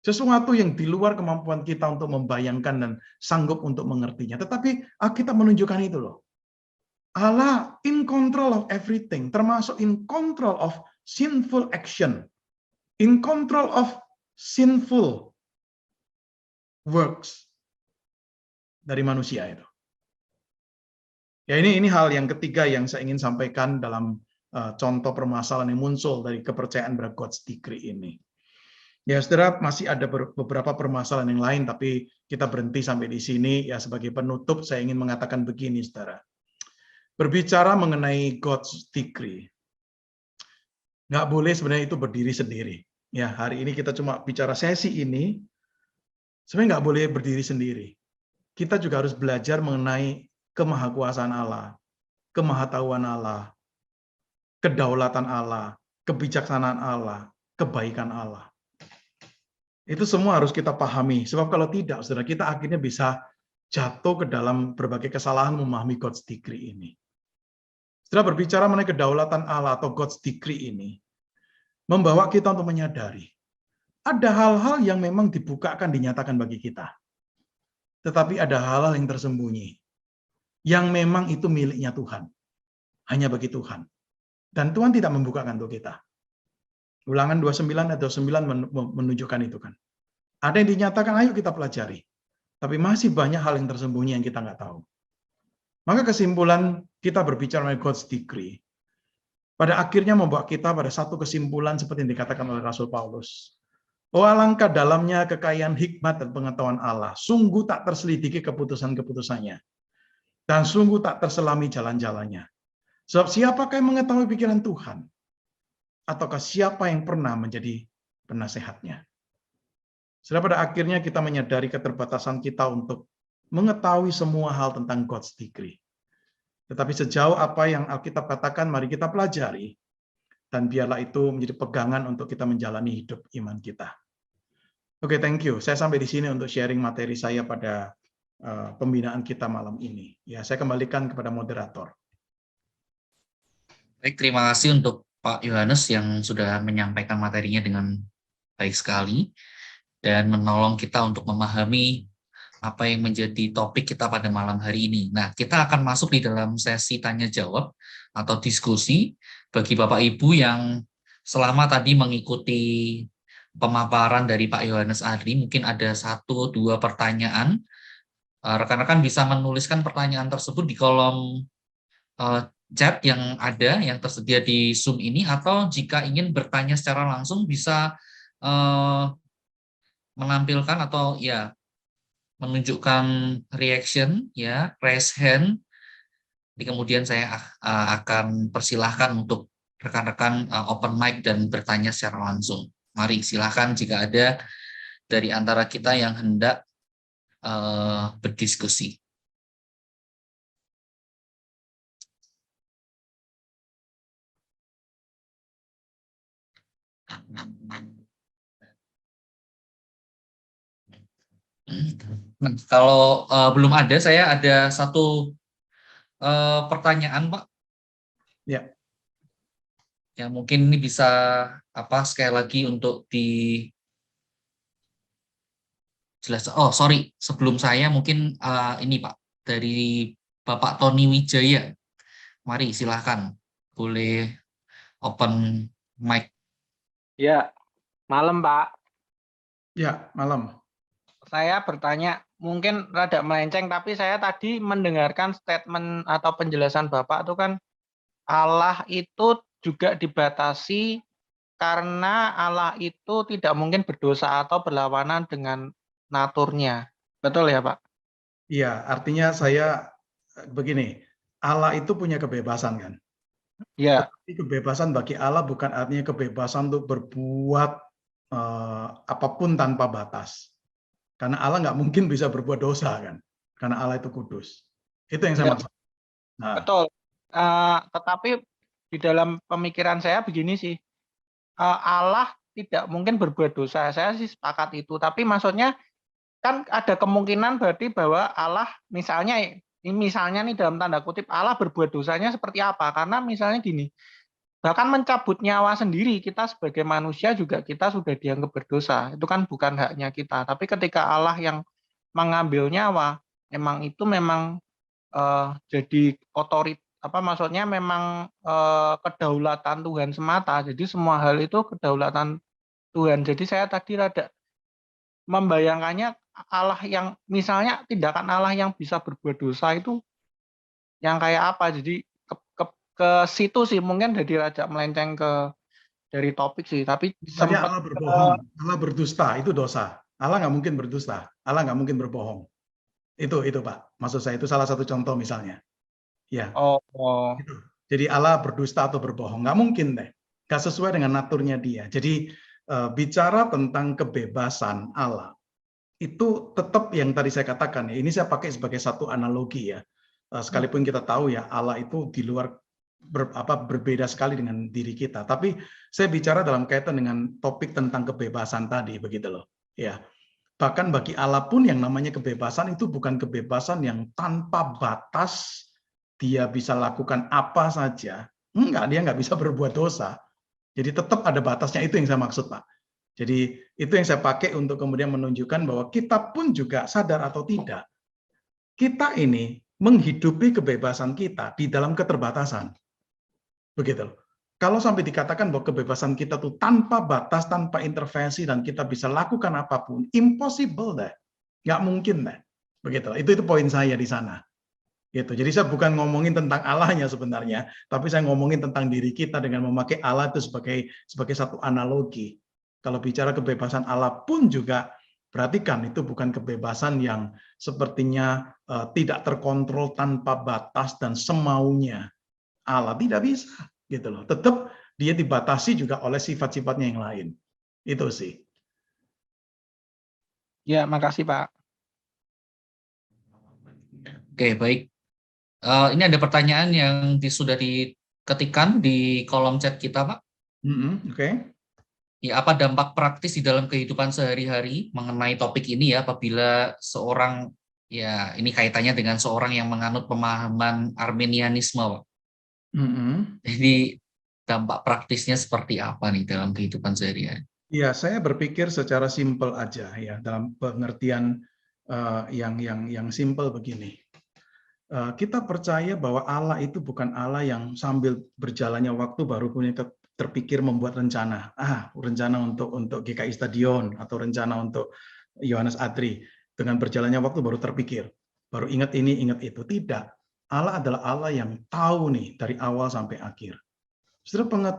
Sesuatu yang di luar kemampuan kita untuk membayangkan dan sanggup untuk mengertinya. Tetapi Alkitab menunjukkan itu loh. Allah in control of everything, termasuk in control of sinful action, in control of sinful works dari manusia itu. Ya, ini hal yang ketiga yang saya ingin sampaikan dalam contoh permasalahan yang muncul dari kepercayaan pada God's decree ini. Ya, saudara, masih ada beberapa permasalahan yang lain, tapi kita berhenti sampai di sini. Ya, sebagai penutup, saya ingin mengatakan begini, saudara. Berbicara mengenai God's decree, nggak boleh sebenarnya itu berdiri sendiri. Ya, hari ini kita cuma bicara sesi ini, sebenarnya nggak boleh berdiri sendiri. Kita juga harus belajar mengenai kemahakuasaan Allah, kemahatauan Allah, kedaulatan Allah, kebijaksanaan Allah, kebaikan Allah. Itu semua harus kita pahami. Sebab kalau tidak, saudara, kita akhirnya bisa jatuh ke dalam berbagai kesalahan memahami God's decree ini. Setelah berbicara mengenai kedaulatan Allah atau God's decree ini, membawa kita untuk menyadari ada hal-hal yang memang dibukakan, dinyatakan bagi kita. Tetapi ada hal-hal yang tersembunyi, yang memang itu miliknya Tuhan. Hanya bagi Tuhan. Dan Tuhan tidak membukakan untuk kita. Ulangan 29 atau 9 menunjukkan itu kan. Ada yang dinyatakan, ayo kita pelajari. Tapi masih banyak hal yang tersembunyi yang kita nggak tahu. Maka kesimpulan kita berbicara mengenai God's decree, pada akhirnya membawa kita pada satu kesimpulan seperti yang dikatakan oleh Rasul Paulus. Oh, alangkah dalamnya kekayaan hikmat dan pengetahuan Allah. Sungguh tak terselidiki keputusan-keputusannya. Dan sungguh tak terselami jalan-jalannya. Sebab siapakah yang mengetahui pikiran Tuhan? Ataukah siapa yang pernah menjadi penasehatnya? Setelah pada akhirnya kita menyadari keterbatasan kita untuk mengetahui semua hal tentang God's decree. Tetapi sejauh apa yang Alkitab katakan, mari kita pelajari. Dan biarlah itu menjadi pegangan untuk kita menjalani hidup iman kita. Oke, thank you. Saya sampai di sini untuk sharing materi saya pada pembinaan kita malam ini. Ya, saya kembalikan kepada moderator. Baik, terima kasih untuk Pak Yohanes yang sudah menyampaikan materinya dengan baik sekali dan menolong kita untuk memahami apa yang menjadi topik kita pada malam hari ini. Nah, kita akan masuk di dalam sesi tanya-jawab atau diskusi bagi Bapak Ibu yang selama tadi mengikuti pemaparan dari Pak Yohanes Adri, mungkin ada 1-2 pertanyaan. Rekan-rekan bisa menuliskan pertanyaan tersebut di kolom chat yang ada, yang tersedia di Zoom ini, atau jika ingin bertanya secara langsung bisa menampilkan atau ya menunjukkan reaction, ya raise hand. Kemudian saya akan persilahkan untuk rekan-rekan open mic dan bertanya secara langsung. Mari silakan jika ada dari antara kita yang hendak berdiskusi. Nah, kalau belum ada, saya ada satu pertanyaan, Pak. Ya. Ya, mungkin ini bisa sekali lagi untuk dijelaskan. Oh, sorry, sebelum saya mungkin ini Pak dari Bapak Tony Wijaya. Mari silahkan, boleh open mic. Ya, malam Pak. Ya, malam. Saya bertanya, mungkin rada melenceng, tapi saya tadi mendengarkan statement atau penjelasan Bapak itu kan Allah itu juga dibatasi karena Allah itu tidak mungkin berdosa atau berlawanan dengan naturnya. Betul ya Pak? Iya, artinya saya begini, Allah itu punya kebebasan kan? Ya. Tetapi kebebasan bagi Allah bukan artinya kebebasan untuk berbuat apapun tanpa batas. Karena Allah nggak mungkin bisa berbuat dosa kan? Karena Allah itu kudus. Itu yang saya maksud. Nah. Betul. Tetapi di dalam pemikiran saya begini sih, Allah tidak mungkin berbuat dosa. Saya sih sepakat itu. Tapi maksudnya kan ada kemungkinan berarti bahwa Allah misalnya nih dalam tanda kutip Allah berbuat dosanya seperti apa? Karena misalnya gini, bahkan mencabut nyawa sendiri kita sebagai manusia juga kita sudah dianggap berdosa. Itu kan bukan haknya kita. Tapi ketika Allah yang mengambil nyawa, memang jadi maksudnya memang kedaulatan Tuhan semata. Jadi semua hal itu kedaulatan Tuhan. Jadi saya tadi rada membayangkannya Allah yang misalnya tindakan Allah yang bisa berbuat dosa itu yang kayak apa? Jadi ke situ sih mungkin jadi raja melenceng dari topik sih, tapi sempat Allah berbohong, Allah berdusta itu dosa. Allah nggak mungkin berdusta, Allah nggak mungkin berbohong. Itu Pak, maksud saya itu salah satu contoh misalnya. Ya. Gitu. Jadi Allah berdusta atau berbohong nggak mungkin deh, nggak sesuai dengan naturnya dia. Jadi bicara tentang kebebasan Allah, itu tetap yang tadi saya katakan, ini saya pakai sebagai satu analogi ya. Sekalipun kita tahu ya Allah itu di luar berbeda sekali dengan diri kita, tapi saya bicara dalam kaitan dengan topik tentang kebebasan tadi, begitu loh. Ya, bahkan bagi Allah pun yang namanya kebebasan itu bukan kebebasan yang tanpa batas, dia bisa lakukan apa saja. Enggak, dia nggak bisa berbuat dosa. Jadi tetap ada batasnya, itu yang saya maksud, Pak. Jadi itu yang saya pakai untuk kemudian menunjukkan bahwa kita pun juga sadar atau tidak, kita ini menghidupi kebebasan kita di dalam keterbatasan. Begitu. Kalau sampai dikatakan bahwa kebebasan kita tuh tanpa batas, tanpa intervensi, dan kita bisa lakukan apapun, impossible deh. Nggak mungkin deh. Begitu. Itu poin saya di sana. Gitu. Jadi saya bukan ngomongin tentang Allahnya sebenarnya, tapi saya ngomongin tentang diri kita dengan memakai Allah itu sebagai satu analogi. Kalau bicara kebebasan Allah pun juga, perhatikan itu bukan kebebasan yang sepertinya tidak terkontrol tanpa batas dan semaunya. Allah tidak bisa, gitu loh. Tetap dia dibatasi juga oleh sifat-sifatnya yang lain. Itu sih. Ya, makasih Pak. Oke, baik. Ini ada pertanyaan yang sudah diketikkan di kolom chat kita, Pak. Oke. Ya, apa dampak praktis di dalam kehidupan sehari-hari mengenai topik ini ya, apabila seorang, ya ini kaitannya dengan seorang yang menganut pemahaman Arminianisme, Pak. Jadi dampak praktisnya seperti apa nih dalam kehidupan sehari-hari? Ya, saya berpikir secara simpel aja ya, dalam pengertian yang simpel begini. Kita percaya bahwa Allah itu bukan Allah yang sambil berjalannya waktu baru kemudian terpikir membuat rencana. Rencana untuk GKI Stadion atau rencana untuk Yohanes Adri. Dengan berjalannya waktu baru terpikir. Baru ingat ini, ingat itu. Tidak. Allah adalah Allah yang tahu nih dari awal sampai akhir. Setelah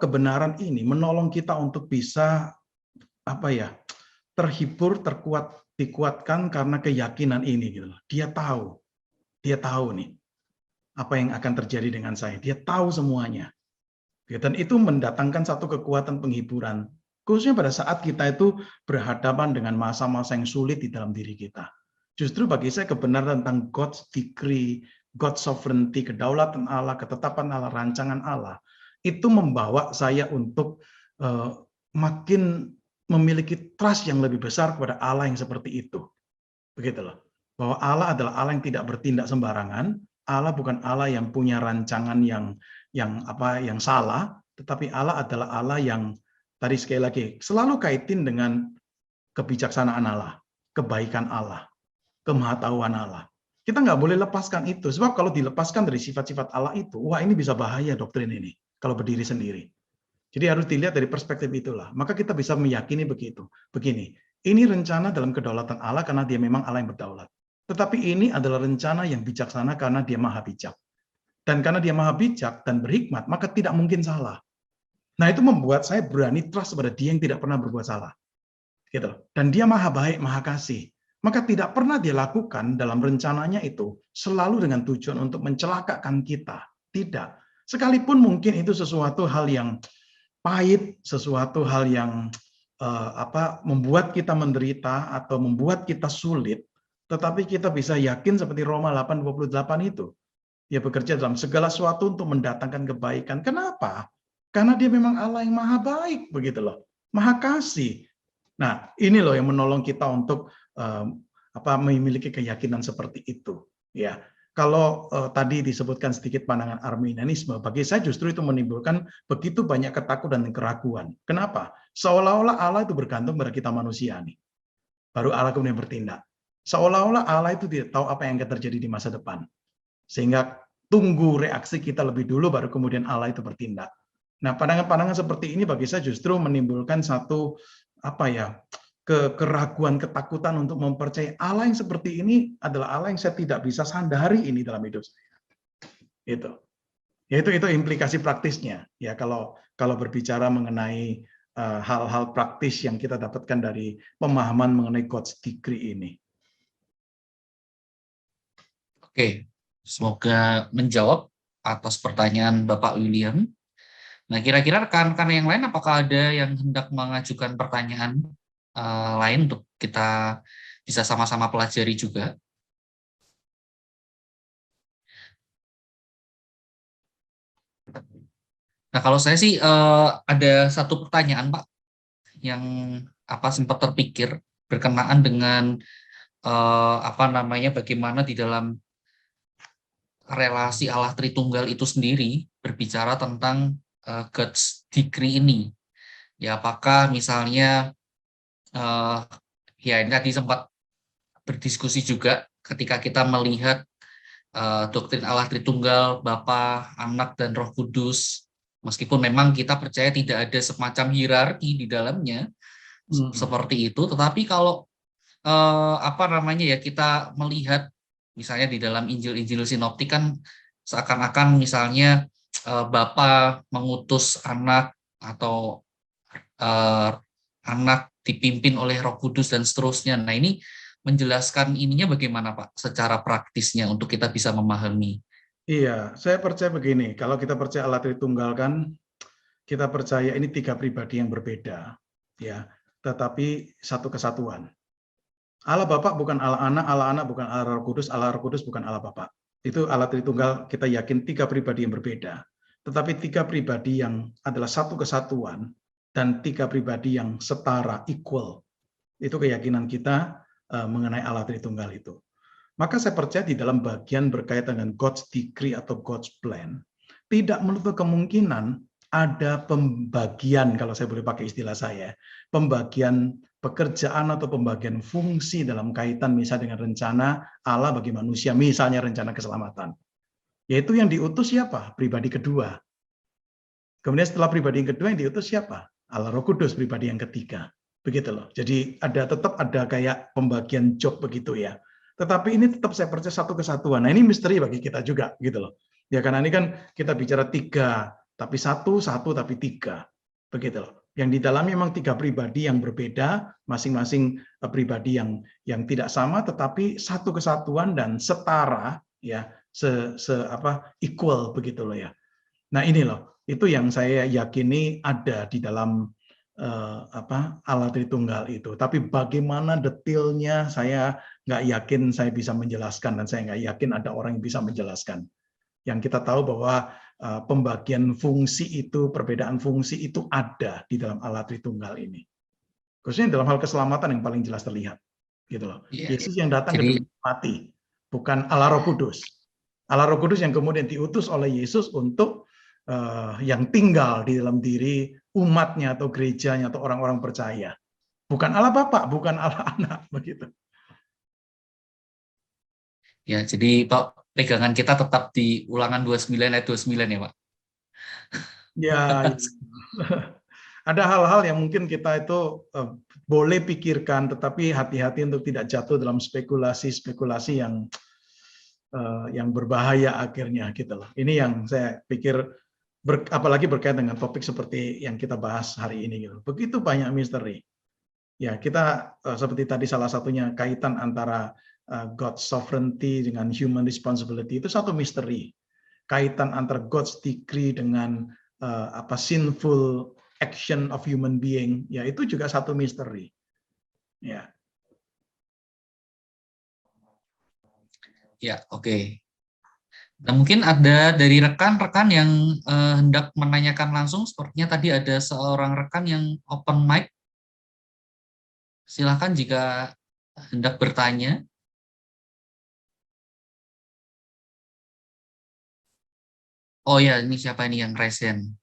kebenaran ini menolong kita untuk bisa terhibur, dikuatkan karena keyakinan ini gitu. Dia tahu nih apa yang akan terjadi dengan saya. Dia tahu semuanya. Dan itu mendatangkan satu kekuatan penghiburan. Khususnya pada saat kita itu berhadapan dengan masa-masa yang sulit di dalam diri kita. Justru bagi saya kebenaran tentang God's decree, God's sovereignty, kedaulatan Allah, ketetapan Allah, rancangan Allah, itu membawa saya untuk makin memiliki trust yang lebih besar kepada Allah yang seperti itu. Begitu loh. Bahwa Allah adalah Allah yang tidak bertindak sembarangan, Allah bukan Allah yang punya rancangan yang salah, tetapi Allah adalah Allah yang tadi sekali lagi selalu kaitin dengan kebijaksanaan Allah, kebaikan Allah, kemahatauan Allah. Kita nggak boleh lepaskan itu, sebab kalau dilepaskan dari sifat-sifat Allah itu, wah ini bisa bahaya doktrin ini kalau berdiri sendiri. Jadi harus dilihat dari perspektif itulah. Maka kita bisa meyakini begitu. Begini, ini rencana dalam kedaulatan Allah karena dia memang Allah yang berdaulat. Tetapi ini adalah rencana yang bijaksana karena dia maha bijak. Dan karena dia maha bijak dan berhikmat, maka tidak mungkin salah. Nah itu membuat saya berani trust pada dia yang tidak pernah berbuat salah. Gitu. Dan dia maha baik, maha kasih. Maka tidak pernah dia lakukan dalam rencananya itu selalu dengan tujuan untuk mencelakakan kita. Tidak. Sekalipun mungkin itu sesuatu hal yang pahit, sesuatu hal yang membuat kita menderita atau membuat kita sulit, tetapi kita bisa yakin seperti Roma 8:28 itu. Dia bekerja dalam segala sesuatu untuk mendatangkan kebaikan. Kenapa? Karena dia memang Allah yang maha baik, begitu loh. Maha kasih. Nah, ini loh yang menolong kita untuk memiliki keyakinan seperti itu. Ya, kalau tadi disebutkan sedikit pandangan Arminianisme, bagi saya justru itu menimbulkan begitu banyak ketakutan dan keraguan. Kenapa? Seolah-olah Allah itu bergantung pada kita manusia nih. Baru Allah kemudian bertindak. Seolah-olah Allah itu tidak tahu apa yang akan terjadi di masa depan. Sehingga tunggu reaksi kita lebih dulu, baru kemudian Allah itu bertindak. Nah, pandangan-pandangan seperti ini bagi saya justru menimbulkan satu keraguan, ketakutan untuk mempercayai Allah yang seperti ini adalah Allah yang saya tidak bisa sandari ini dalam hidup saya. Itu. Ya, itu implikasi praktisnya. Ya, kalau berbicara mengenai hal-hal praktis yang kita dapatkan dari pemahaman mengenai God's decree ini. Oke, semoga menjawab atas pertanyaan Bapak William. Nah, kira-kira rekan-rekan yang lain apakah ada yang hendak mengajukan pertanyaan lain untuk kita bisa sama-sama pelajari juga. Nah, kalau saya sih ada satu pertanyaan, Pak, yang sempat terpikir berkenaan dengan bagaimana di dalam relasi Allah Tritunggal itu sendiri berbicara tentang God's decree ini. Ya, apakah misalnya ya ini tadi sempat berdiskusi juga ketika kita melihat doktrin Allah Tritunggal, Bapa, Anak, dan Roh Kudus. Meskipun memang kita percaya tidak ada semacam hierarki di dalamnya seperti itu, tetapi kalau kita melihat misalnya di dalam Injil-Injil sinoptik kan seakan-akan misalnya Bapa mengutus anak atau anak dipimpin oleh Roh Kudus dan seterusnya. Nah, ini menjelaskan ininya bagaimana, Pak, secara praktisnya untuk kita bisa memahami. Iya, saya percaya begini, kalau kita percaya Allah Tritunggal kan, kita percaya ini 3 pribadi yang berbeda, ya, tetapi satu kesatuan. Allah Bapa bukan Allah Anak bukan Allah Roh Kudus bukan Allah Bapa. Itu Allah Tritunggal, kita yakin 3 pribadi yang berbeda. Tetapi 3 pribadi yang adalah satu kesatuan dan 3 pribadi yang setara, equal. Itu keyakinan kita mengenai Allah Tritunggal itu. Maka saya percaya di dalam bagian berkaitan dengan God's decree atau God's plan, tidak menutup kemungkinan ada pembagian, kalau saya boleh pakai istilah saya, pembagian pekerjaan atau pembagian fungsi dalam kaitan misalnya dengan rencana Allah bagi manusia, misalnya rencana keselamatan. Yaitu yang diutus siapa? Pribadi kedua. Kemudian setelah pribadi yang kedua yang diutus siapa? Allah Roh Kudus, pribadi yang ketiga. Begitu loh. Jadi tetap ada kayak pembagian job begitu ya. Tetapi ini tetap saya percaya satu kesatuan. Nah, ini misteri bagi kita juga gitu loh. Ya karena ini kan kita bicara 3, tapi satu tapi 3. Begitu loh. Yang di dalamnya memang 3 pribadi yang berbeda, masing-masing pribadi yang tidak sama, tetapi satu kesatuan dan setara, ya, equal begitu loh ya. Nah ini loh, itu yang saya yakini ada di dalam Allah Tritunggal itu. Tapi bagaimana detailnya saya nggak yakin saya bisa menjelaskan, dan saya nggak yakin ada orang yang bisa menjelaskan. Yang kita tahu bahwa pembagian fungsi itu, perbedaan fungsi itu ada di dalam Allah Tritunggal ini. Khususnya dalam hal keselamatan yang paling jelas terlihat. Gitu loh. Yesus yang datang ke dunia mati, bukan Allah Roh Kudus. Allah Roh Kudus yang kemudian diutus oleh Yesus untuk yang tinggal di dalam diri umatnya atau gerejanya atau orang-orang percaya. Bukan Allah Bapa, bukan Allah Anak, begitu. Ya, jadi Pak, pegangan kita tetap di Ulangan 29 ayat 29 ya, Pak. Ya, ada hal-hal yang mungkin kita itu boleh pikirkan, tetapi hati-hati untuk tidak jatuh dalam spekulasi-spekulasi yang berbahaya akhirnya gitu loh. Ini yang saya pikir apalagi berkaitan dengan topik seperti yang kita bahas hari ini gitu. Begitu banyak misteri. Ya, kita seperti tadi salah satunya kaitan antara God's sovereignty dengan human responsibility itu satu misteri. Kaitan antara God's decree dengan sinful action of human being, ya itu juga satu misteri. Ya. Ya, oke. Nah, mungkin ada dari rekan-rekan yang hendak menanyakan langsung. Sepertinya tadi ada seorang rekan yang open mic. Silakan jika hendak bertanya. Oh ya, ini siapa ini yang resen?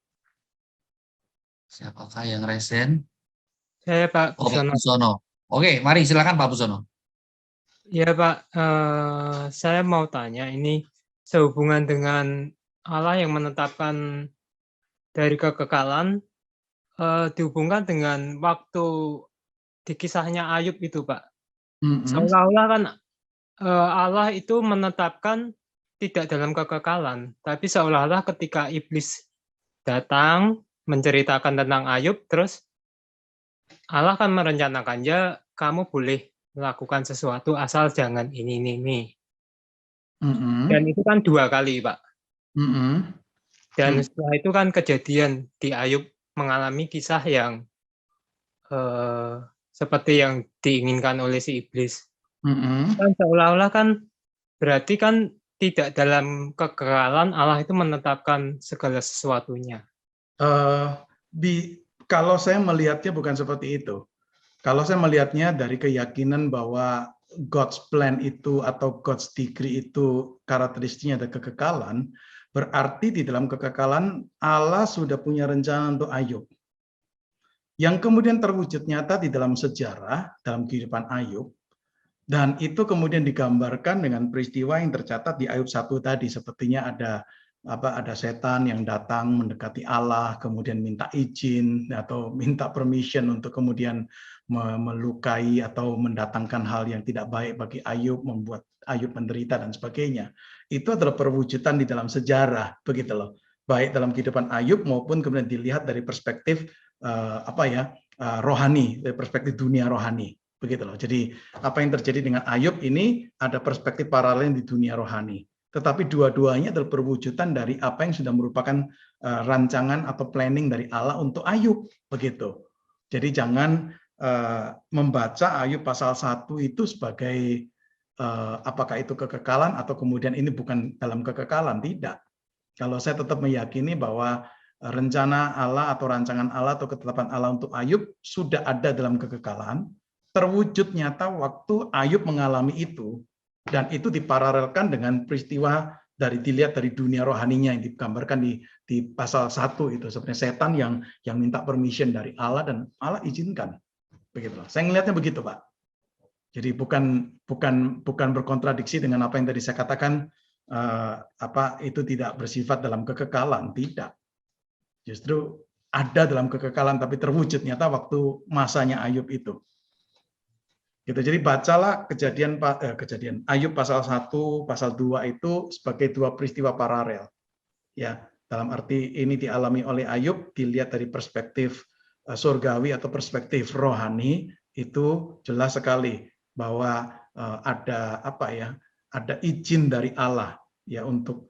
Siapakah yang resen? Saya Pak Oh, Pak Busono. Busono. Oke, mari silakan Pak Busono. Ya Pak, saya mau tanya ini sehubungan dengan Allah yang menetapkan dari kekekalan, dihubungkan dengan waktu di kisahnya Ayub itu Pak. Seolah-olah kan Allah itu menetapkan tidak dalam kekekalan, tapi seolah-olah ketika iblis datang menceritakan tentang Ayub, terus Allah kan merencanakan, ya kamu boleh melakukan sesuatu asal jangan ini. Dan itu kan 2 kali, Pak. Dan setelah itu kan kejadian di Ayub mengalami kisah yang seperti yang diinginkan oleh si iblis. Mm-mm. Kan seolah-olah kan berarti kan tidak dalam kekekalan Allah itu menetapkan segala sesuatunya. Eh, kalau saya melihatnya bukan seperti itu. Kalau saya melihatnya dari keyakinan bahwa God's plan itu atau God's decree itu karakteristiknya ada kekekalan, berarti di dalam kekekalan Allah sudah punya rencana untuk Ayub. Yang kemudian terwujud nyata di dalam sejarah, dalam kehidupan Ayub, dan itu kemudian digambarkan dengan peristiwa yang tercatat di Ayub 1 tadi, sepertinya ada setan yang datang mendekati Allah, kemudian minta izin atau minta permission untuk kemudian melukai atau mendatangkan hal yang tidak baik bagi Ayub, membuat Ayub menderita dan sebagainya. Itu adalah perwujudan di dalam sejarah, begitu loh. Baik dalam kehidupan Ayub maupun kemudian dilihat dari perspektif rohani, dari perspektif dunia rohani, begitu loh. Jadi apa yang terjadi dengan Ayub ini ada perspektif paralel di dunia rohani. Tetapi dua-duanya adalah perwujudan dari apa yang sudah merupakan rancangan atau planning dari Allah untuk Ayub, begitu. Jadi jangan membaca Ayub pasal 1 itu sebagai apakah itu kekekalan atau kemudian ini bukan dalam kekekalan, tidak. Kalau saya tetap meyakini bahwa rencana Allah atau rancangan Allah atau ketetapan Allah untuk Ayub sudah ada dalam kekekalan, terwujud nyata waktu Ayub mengalami itu, dan itu diparalelkan dengan peristiwa dilihat dari dunia rohaninya yang digambarkan di pasal 1 itu, sebenarnya setan yang minta permission dari Allah dan Allah izinkan, begitu. Saya melihatnya begitu, Pak. Jadi bukan berkontradiksi dengan apa yang tadi saya katakan, itu tidak bersifat dalam kekekalan, tidak. Justru ada dalam kekekalan tapi terwujud nyata waktu masanya Ayub itu. Gitu. Jadi bacalah kejadian Ayub pasal 1, pasal 2 itu sebagai dua peristiwa paralel. Ya, dalam arti ini dialami oleh Ayub dilihat dari perspektif surgawi atau perspektif rohani, itu jelas sekali bahwa ada izin dari Allah ya untuk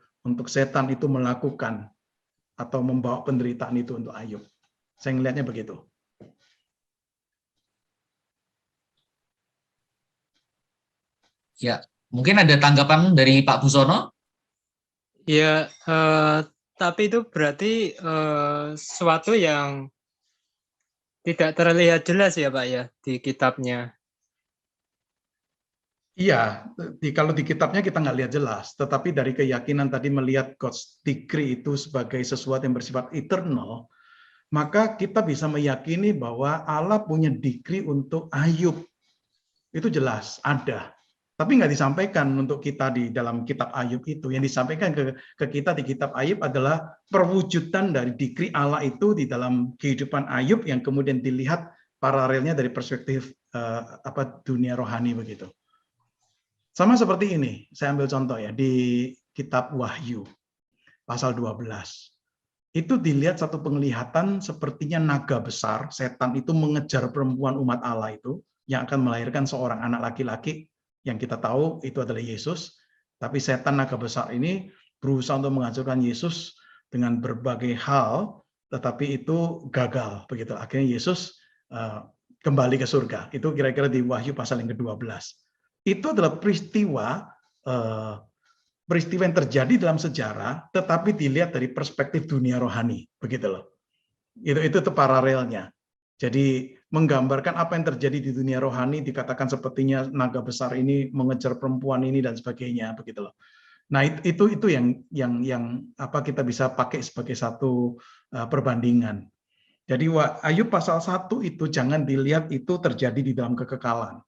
setan itu melakukan atau membawa penderitaan itu untuk Ayub. Saya melihatnya begitu. Ya, mungkin ada tanggapan dari Pak Busono? Ya, tapi itu berarti sesuatu yang tidak terlihat jelas ya Pak ya di kitabnya. Iya, kalau di kitabnya kita nggak lihat jelas, tetapi dari keyakinan tadi melihat God's decree itu sebagai sesuatu yang bersifat eternal, maka kita bisa meyakini bahwa Allah punya decree untuk Ayub. Itu jelas, ada. Tapi nggak disampaikan untuk kita di dalam kitab Ayub itu. Yang disampaikan ke kita di kitab Ayub adalah perwujudan dari decree Allah itu di dalam kehidupan Ayub yang kemudian dilihat paralelnya dari perspektif dunia rohani begitu. Sama seperti ini, saya ambil contoh ya, di kitab Wahyu, pasal 12. Itu dilihat satu penglihatan sepertinya naga besar, setan itu mengejar perempuan umat Allah itu, yang akan melahirkan seorang anak laki-laki, yang kita tahu itu adalah Yesus. Tapi setan naga besar ini berusaha untuk menghancurkan Yesus dengan berbagai hal, tetapi itu gagal. Begitu. Akhirnya Yesus kembali ke surga. Itu kira-kira di Wahyu pasal yang ke-12. Itu adalah peristiwa yang terjadi dalam sejarah, tetapi dilihat dari perspektif dunia rohani, begitu loh. Itu paralelnya. Jadi menggambarkan apa yang terjadi di dunia rohani, dikatakan sepertinya naga besar ini mengejar perempuan ini dan sebagainya, begitu loh. Nah itu yang kita bisa pakai sebagai satu perbandingan. Jadi Ayub pasal 1 itu jangan dilihat itu terjadi di dalam kekekalan.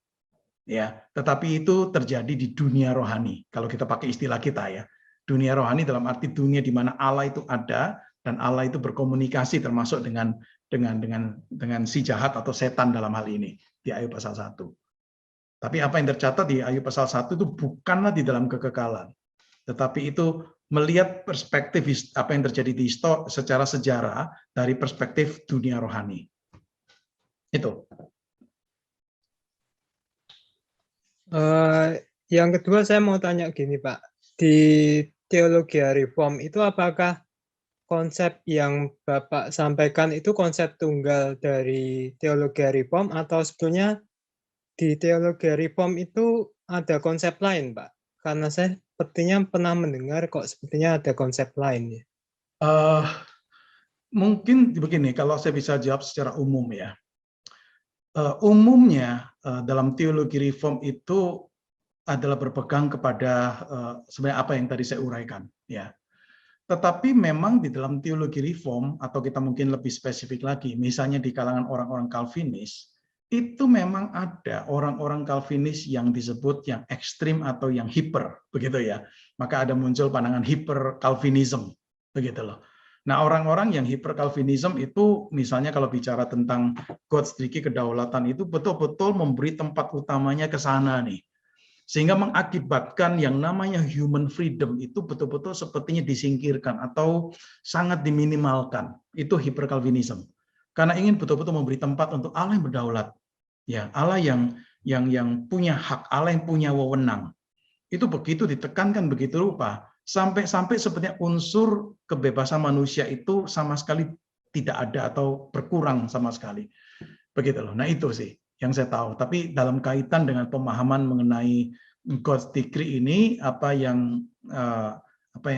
Ya, tetapi itu terjadi di dunia rohani. Kalau kita pakai istilah kita ya, dunia rohani dalam arti dunia di mana Allah itu ada dan Allah itu berkomunikasi termasuk dengan si jahat atau setan dalam hal ini di Ayub pasal 1. Tapi apa yang tercatat di Ayub pasal 1 itu bukanlah di dalam kekekalan, tetapi itu melihat perspektif apa yang terjadi di secara sejarah dari perspektif dunia rohani. Itu. Yang kedua saya mau tanya gini Pak, di teologi reform itu apakah konsep yang Bapak sampaikan itu konsep tunggal dari teologi reform atau sebetulnya di teologi reform itu ada konsep lain, Pak? Karena saya sepertinya pernah mendengar kok sepertinya ada konsep lain ya. Mungkin begini, kalau saya bisa jawab secara umum ya. Umumnya dalam teologi reform itu adalah berpegang kepada sebenarnya apa yang tadi saya uraikan, ya. Tetapi memang di dalam teologi reform atau kita mungkin lebih spesifik lagi, misalnya di kalangan orang-orang Calvinis, itu memang ada orang-orang Calvinis yang disebut yang ekstrim atau yang hiper, begitu ya. Maka ada muncul pandangan hiper Calvinism, begitu loh. Nah, orang-orang yang hiper Calvinism itu misalnya kalau bicara tentang God's decree kedaulatan itu betul-betul memberi tempat utamanya ke sana nih. Sehingga mengakibatkan yang namanya human freedom itu betul-betul sepertinya disingkirkan atau sangat diminimalkan. Itu hiper Calvinism. Karena ingin betul-betul memberi tempat untuk Allah yang berdaulat. Ya, Allah yang punya hak, Allah yang punya wewenang. Itu begitu ditekankan begitu rupa sampai sepertinya unsur kebebasan manusia itu sama sekali tidak ada atau berkurang sama sekali. Begitu loh. Nah, itu sih yang saya tahu. Tapi dalam kaitan dengan pemahaman mengenai God's decree ini, apa yang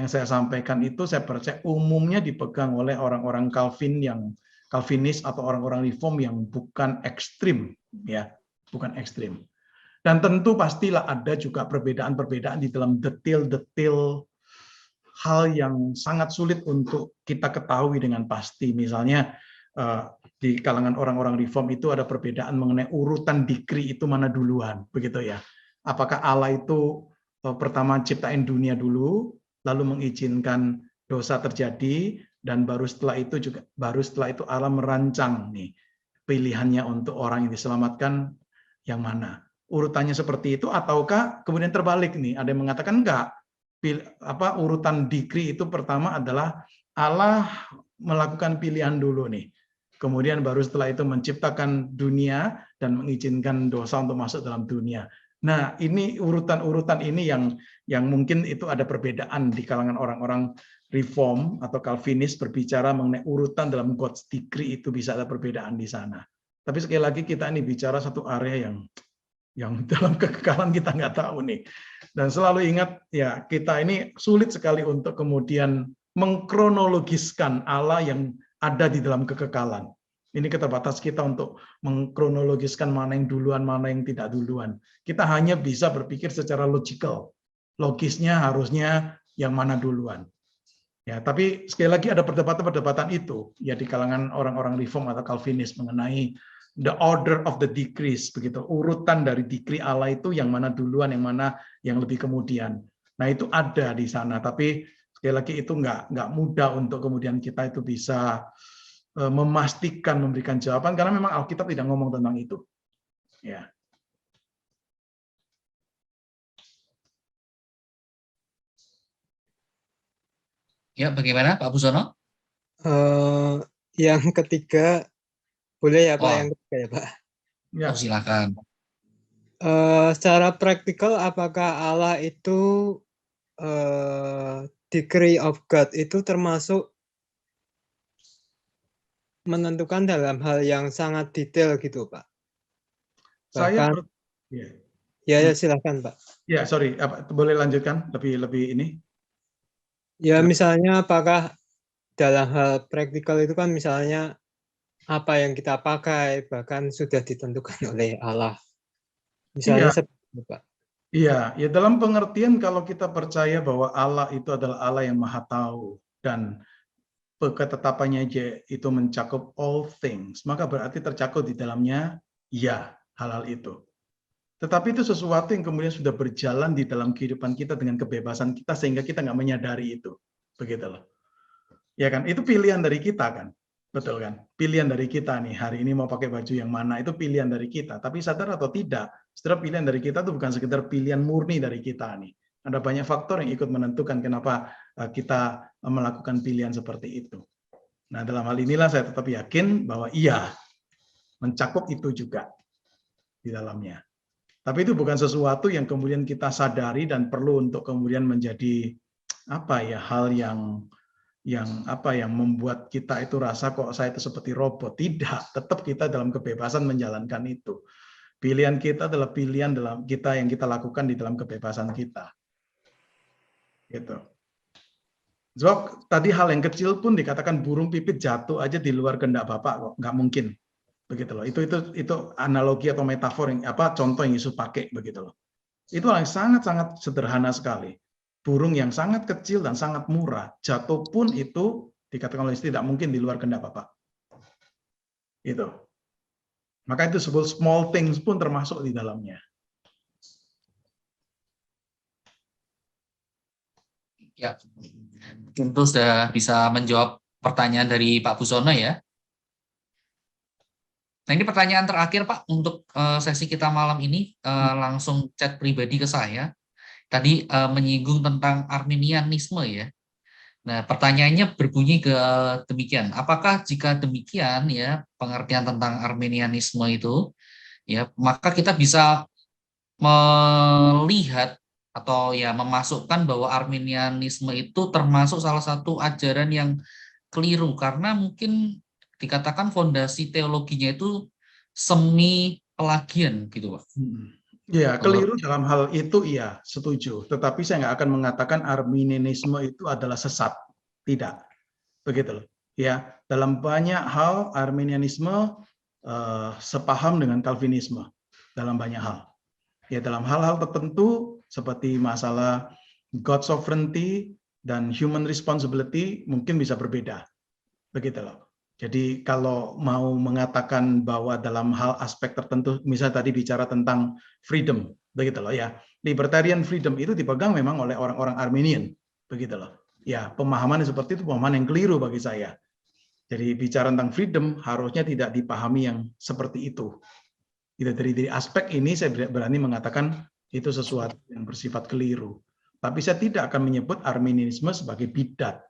saya sampaikan itu saya percaya umumnya dipegang oleh orang-orang Calvinis atau orang-orang Reform yang bukan ekstrim, ya, bukan ekstrim. Dan tentu pastilah ada juga perbedaan-perbedaan di dalam detail-detail hal yang sangat sulit untuk kita ketahui dengan pasti. Misalnya di kalangan orang-orang Reform itu ada perbedaan mengenai urutan decree itu mana duluan, begitu ya. Apakah Allah itu pertama ciptain dunia dulu, lalu mengizinkan dosa terjadi, dan baru setelah itu Allah merancang nih pilihannya untuk orang yang diselamatkan yang mana. Urutannya seperti itu, ataukah kemudian terbalik nih? Ada yang mengatakan enggak. Urutan decree itu pertama adalah Allah melakukan pilihan dulu nih. Kemudian baru setelah itu menciptakan dunia dan mengizinkan dosa untuk masuk dalam dunia. Nah, ini urutan-urutan ini yang mungkin itu ada perbedaan di kalangan orang-orang Reform atau Calvinis berbicara mengenai urutan dalam God's decree itu bisa ada perbedaan di sana. Tapi sekali lagi kita ini bicara satu area yang dalam kekekalan kita nggak tahu nih. Dan selalu ingat ya, kita ini sulit sekali untuk kemudian mengkronologiskan Allah yang ada di dalam kekekalan. Ini keterbatasan kita untuk mengkronologiskan mana yang duluan, mana yang tidak duluan. Kita hanya bisa berpikir secara logikal. Logisnya harusnya yang mana duluan. Ya, tapi sekali lagi ada perdebatan-perdebatan itu ya di kalangan orang-orang Reform atau Calvinis mengenai the order of the decrees, begitu, urutan dari decree Allah itu yang mana duluan, yang mana yang lebih kemudian. Nah, itu ada di sana, tapi sekali lagi itu nggak mudah untuk kemudian kita itu bisa memastikan memberikan jawaban karena memang Alkitab tidak ngomong tentang itu. Ya. Ya, bagaimana Pak Busono? Yang ketiga boleh ya Pak, Oh. yang ketiga ya Pak. Ya. Oh, silakan. Secara praktikal apakah Allah itu decree of God itu termasuk menentukan dalam hal yang sangat detail gitu Pak? Bahkan, ya silakan Pak. Ya, sorry, boleh lanjutkan lebih ini? Ya misalnya apakah dalam hal praktikal itu kan misalnya apa yang kita pakai bahkan sudah ditentukan oleh Allah. Misalnya seperti itu Pak. Iya, ya dalam pengertian kalau kita percaya bahwa Allah itu adalah Allah yang Maha Tahu dan ketetapannya itu mencakup all things, maka berarti tercakup di dalamnya ya hal-hal itu. Tetapi itu sesuatu yang kemudian sudah berjalan di dalam kehidupan kita dengan kebebasan kita sehingga kita nggak menyadari itu, begitu loh. Ya kan, itu pilihan dari kita kan, betul kan? Pilihan dari kita nih hari ini mau pakai baju yang mana itu pilihan dari kita. Tapi sadar atau tidak, setelah pilihan dari kita itu bukan sekedar pilihan murni dari kita nih. Ada banyak faktor yang ikut menentukan kenapa kita melakukan pilihan seperti itu. Nah, dalam hal inilah saya tetap yakin bahwa iya, mencakup itu juga di dalamnya. Tapi itu bukan sesuatu yang kemudian kita sadari dan perlu untuk kemudian menjadi hal yang yang membuat kita itu rasa kok saya itu seperti robot. Tidak, tetap kita dalam kebebasan menjalankan itu. Pilihan kita adalah pilihan dalam kita yang kita lakukan di dalam kebebasan kita. Gitu. Sebab tadi hal yang kecil pun dikatakan burung pipit jatuh aja di luar kehendak Bapak kok, nggak mungkin. Begitu loh. Itu analogi atau metafor yang contoh yang Yesus pakai begitu loh. Itu hal yang sangat-sangat sederhana sekali. Burung yang sangat kecil dan sangat murah, jatuh pun itu dikatakan oleh Yesus tidak mungkin di luar kehendak Bapak. Itu. Maka itu sebuah small things pun termasuk di dalamnya. Ya, tentu sudah bisa menjawab pertanyaan dari Pak Busono ya. Nah, ini pertanyaan terakhir Pak untuk sesi kita malam ini, langsung chat pribadi ke saya. Tadi menyinggung tentang Arminianisme ya. Nah, pertanyaannya berbunyi ke demikian. Apakah jika demikian ya pengertian tentang Arminianisme itu ya, maka kita bisa melihat atau ya memasukkan bahwa Arminianisme itu termasuk salah satu ajaran yang keliru karena mungkin dikatakan fondasi teologinya itu semi Pelagian gitu Pak. Ya, keliru dalam hal itu iya, setuju. Tetapi saya nggak akan mengatakan Arminianisme itu adalah sesat. Tidak. Begitu loh. Ya, dalam banyak hal Arminianisme sepaham dengan Calvinisme dalam banyak hal. Ya, dalam hal-hal tertentu seperti masalah God sovereignty dan human responsibility mungkin bisa berbeda. Begitu loh. Jadi kalau mau mengatakan bahwa dalam hal aspek tertentu, misalnya tadi bicara tentang freedom, begitu loh ya. Libertarian freedom itu dipegang memang oleh orang-orang Arminian, begitu loh. Ya, pemahaman seperti itu pemahaman yang keliru bagi saya. Jadi bicara tentang freedom harusnya tidak dipahami yang seperti itu. Dari aspek ini saya berani mengatakan itu sesuatu yang bersifat keliru. Tapi saya tidak akan menyebut Arminianisme sebagai bidat.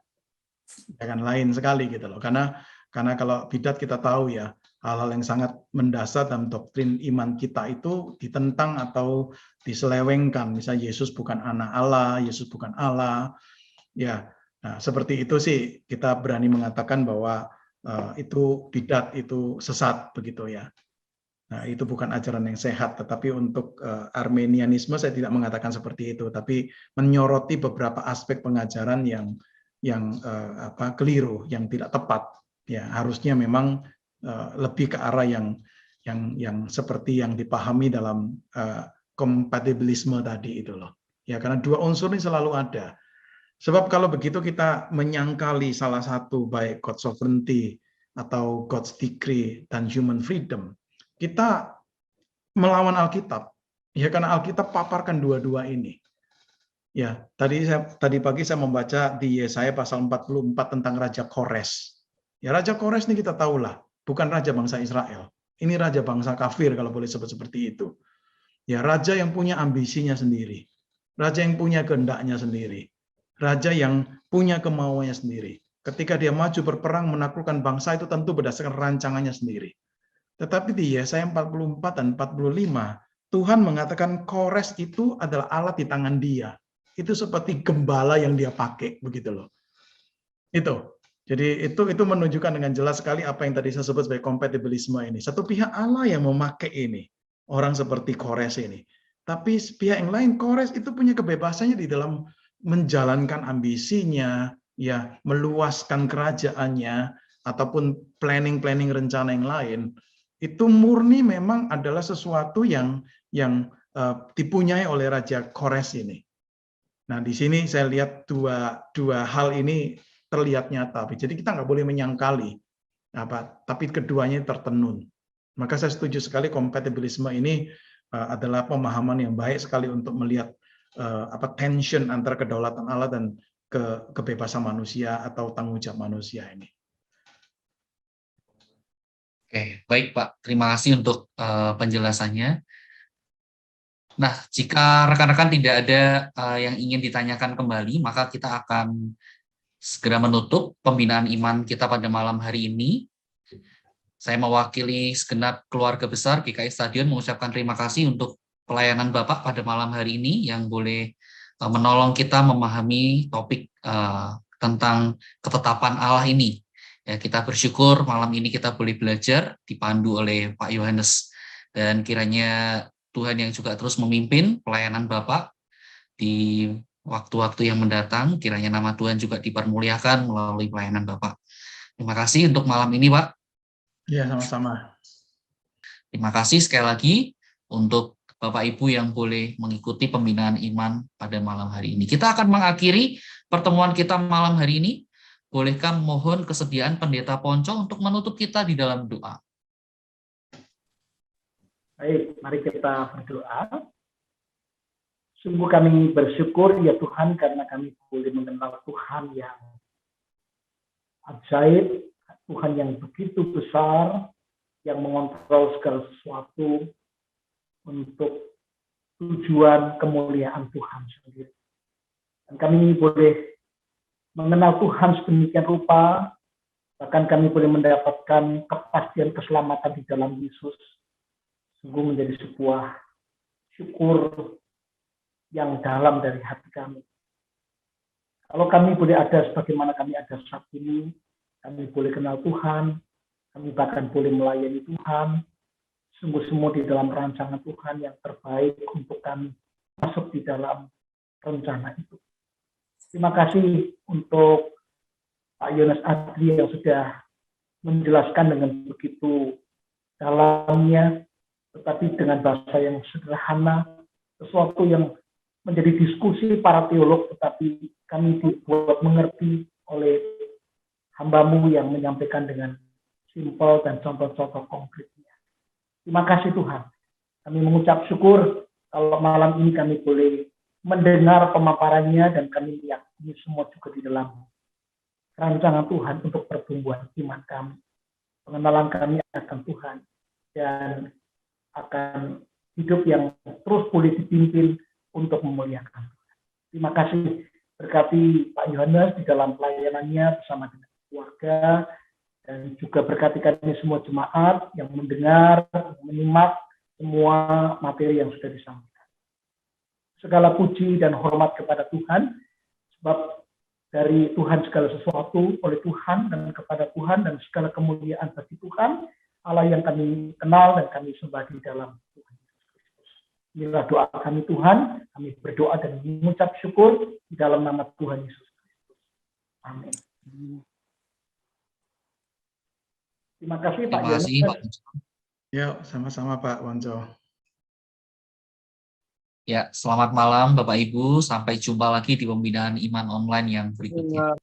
Jangan lain sekali gitu loh. Karena kalau bidat kita tahu ya, hal-hal yang sangat mendasar dalam doktrin iman kita itu ditentang atau diselewengkan. Misalnya Yesus bukan anak Allah, Yesus bukan Allah. Ya, nah, seperti itu sih kita berani mengatakan bahwa itu bidat, itu sesat begitu ya. Nah, itu bukan ajaran yang sehat, tetapi untuk Arminianisme saya tidak mengatakan seperti itu, tapi menyoroti beberapa aspek pengajaran yang keliru, yang tidak tepat. Ya, harusnya memang lebih ke arah yang seperti yang dipahami dalam kompatibilisme tadi itu loh. Ya, karena dua unsur ini selalu ada. Sebab kalau begitu kita menyangkali salah satu baik God sovereignty atau God's decree dan human freedom, kita melawan Alkitab. Ya, karena Alkitab paparkan dua-dua ini. Ya, tadi pagi saya membaca di Yesaya pasal 44 tentang Raja Kores. Ya, Raja Kores ini kita tahulah, bukan raja bangsa Israel. Ini raja bangsa kafir kalau boleh sebut seperti itu. Ya, raja yang punya ambisinya sendiri. Raja yang punya kehendaknya sendiri. Raja yang punya kemauannya sendiri. Ketika dia maju berperang menaklukkan bangsa itu tentu berdasarkan rancangannya sendiri. Tetapi di Yesaya 44 dan 45, Tuhan mengatakan Kores itu adalah alat di tangan dia. Itu seperti gembala yang dia pakai, begitu loh. Itu. Jadi itu menunjukkan dengan jelas sekali apa yang tadi saya sebut sebagai kompatibilisme ini. Satu pihak Allah yang memakai ini, orang seperti Kores ini. Tapi pihak yang lain, Kores itu punya kebebasannya di dalam menjalankan ambisinya, ya, meluaskan kerajaannya, ataupun planning rencana yang lain. Itu murni memang adalah sesuatu yang dipunyai oleh Raja Kores ini. Nah, di sini saya lihat dua hal ini terlihat nyata. Jadi kita nggak boleh menyangkali, tapi keduanya tertenun. Maka saya setuju sekali kompatibilisme ini adalah pemahaman yang baik sekali untuk melihat tension antara kedaulatan Allah dan kebebasan manusia atau tanggung jawab manusia ini. Oke, baik Pak. Terima kasih untuk penjelasannya. Nah, jika rekan-rekan tidak ada yang ingin ditanyakan kembali, maka kita akan segera menutup pembinaan iman kita pada malam hari ini. Saya mewakili segenap keluarga besar GKI Stadion mengucapkan terima kasih untuk pelayanan Bapak pada malam hari ini yang boleh menolong kita memahami topik tentang ketetapan Allah ini. Ya, kita bersyukur malam ini kita boleh belajar dipandu oleh Pak Yohanes, dan kiranya Tuhan yang juga terus memimpin pelayanan Bapak di waktu-waktu yang mendatang. Kiranya nama Tuhan juga dipermuliakan melalui pelayanan Bapak. Terima kasih untuk malam ini, Pak. Ya, sama-sama. Terima kasih sekali lagi untuk Bapak Ibu yang boleh mengikuti pembinaan iman pada malam hari ini. Kita akan mengakhiri pertemuan kita malam hari ini. Bolehkah mohon kesediaan Pendeta Ponco untuk menutup kita di dalam doa? Baik, mari kita berdoa. Sungguh kami bersyukur ya Tuhan karena kami boleh mengenal Tuhan yang ajaib, Tuhan yang begitu besar, yang mengontrol segala sesuatu untuk tujuan kemuliaan Tuhan sendiri. Dan kami boleh mengenal Tuhan sedemikian rupa, bahkan kami boleh mendapatkan kepastian keselamatan di dalam Yesus. Sungguh menjadi sebuah syukur yang dalam dari hati kami. Kalau kami boleh ada sebagaimana kami ada saat ini, kami boleh kenal Tuhan, kami bahkan boleh melayani Tuhan, sungguh semua di dalam rancangan Tuhan yang terbaik untuk kami masuk di dalam rencana itu. Terima kasih untuk Pak Yohanes Adri yang sudah menjelaskan dengan begitu dalamnya, tetapi dengan bahasa yang sederhana, sesuatu yang menjadi diskusi para teolog, tetapi kami dibuat mengerti oleh hamba-Mu yang menyampaikan dengan simpel dan contoh-contoh konkretnya. Terima kasih Tuhan. Kami mengucap syukur kalau malam ini kami boleh mendengar pemaparannya dan kami meyakini semua juga di dalam rancangan Tuhan untuk pertumbuhan iman kami, pengenalan kami akan Tuhan, dan akan hidup yang terus boleh dipimpin untuk memuliakan Tuhan. Terima kasih, berkati Pak Yohanes di dalam pelayanannya bersama dengan keluarga, dan juga berkati kami semua jemaat yang mendengar, menyimak semua materi yang sudah disampaikan. Segala puji dan hormat kepada Tuhan, sebab dari Tuhan segala sesuatu, oleh Tuhan dan kepada Tuhan, dan segala kemuliaan bagi Tuhan, Allah yang kami kenal dan kami sembah di dalam Tuhan Yesus Kristus. Inilah doa kami Tuhan, kami berdoa dan mengucap syukur di dalam nama Tuhan Yesus Kristus. Amin. Terima kasih Pak Terima kasih, Pak. Ya, sama-sama Pak Wanco. Ya, selamat malam Bapak Ibu. Sampai jumpa lagi di pembinaan iman online yang berikutnya.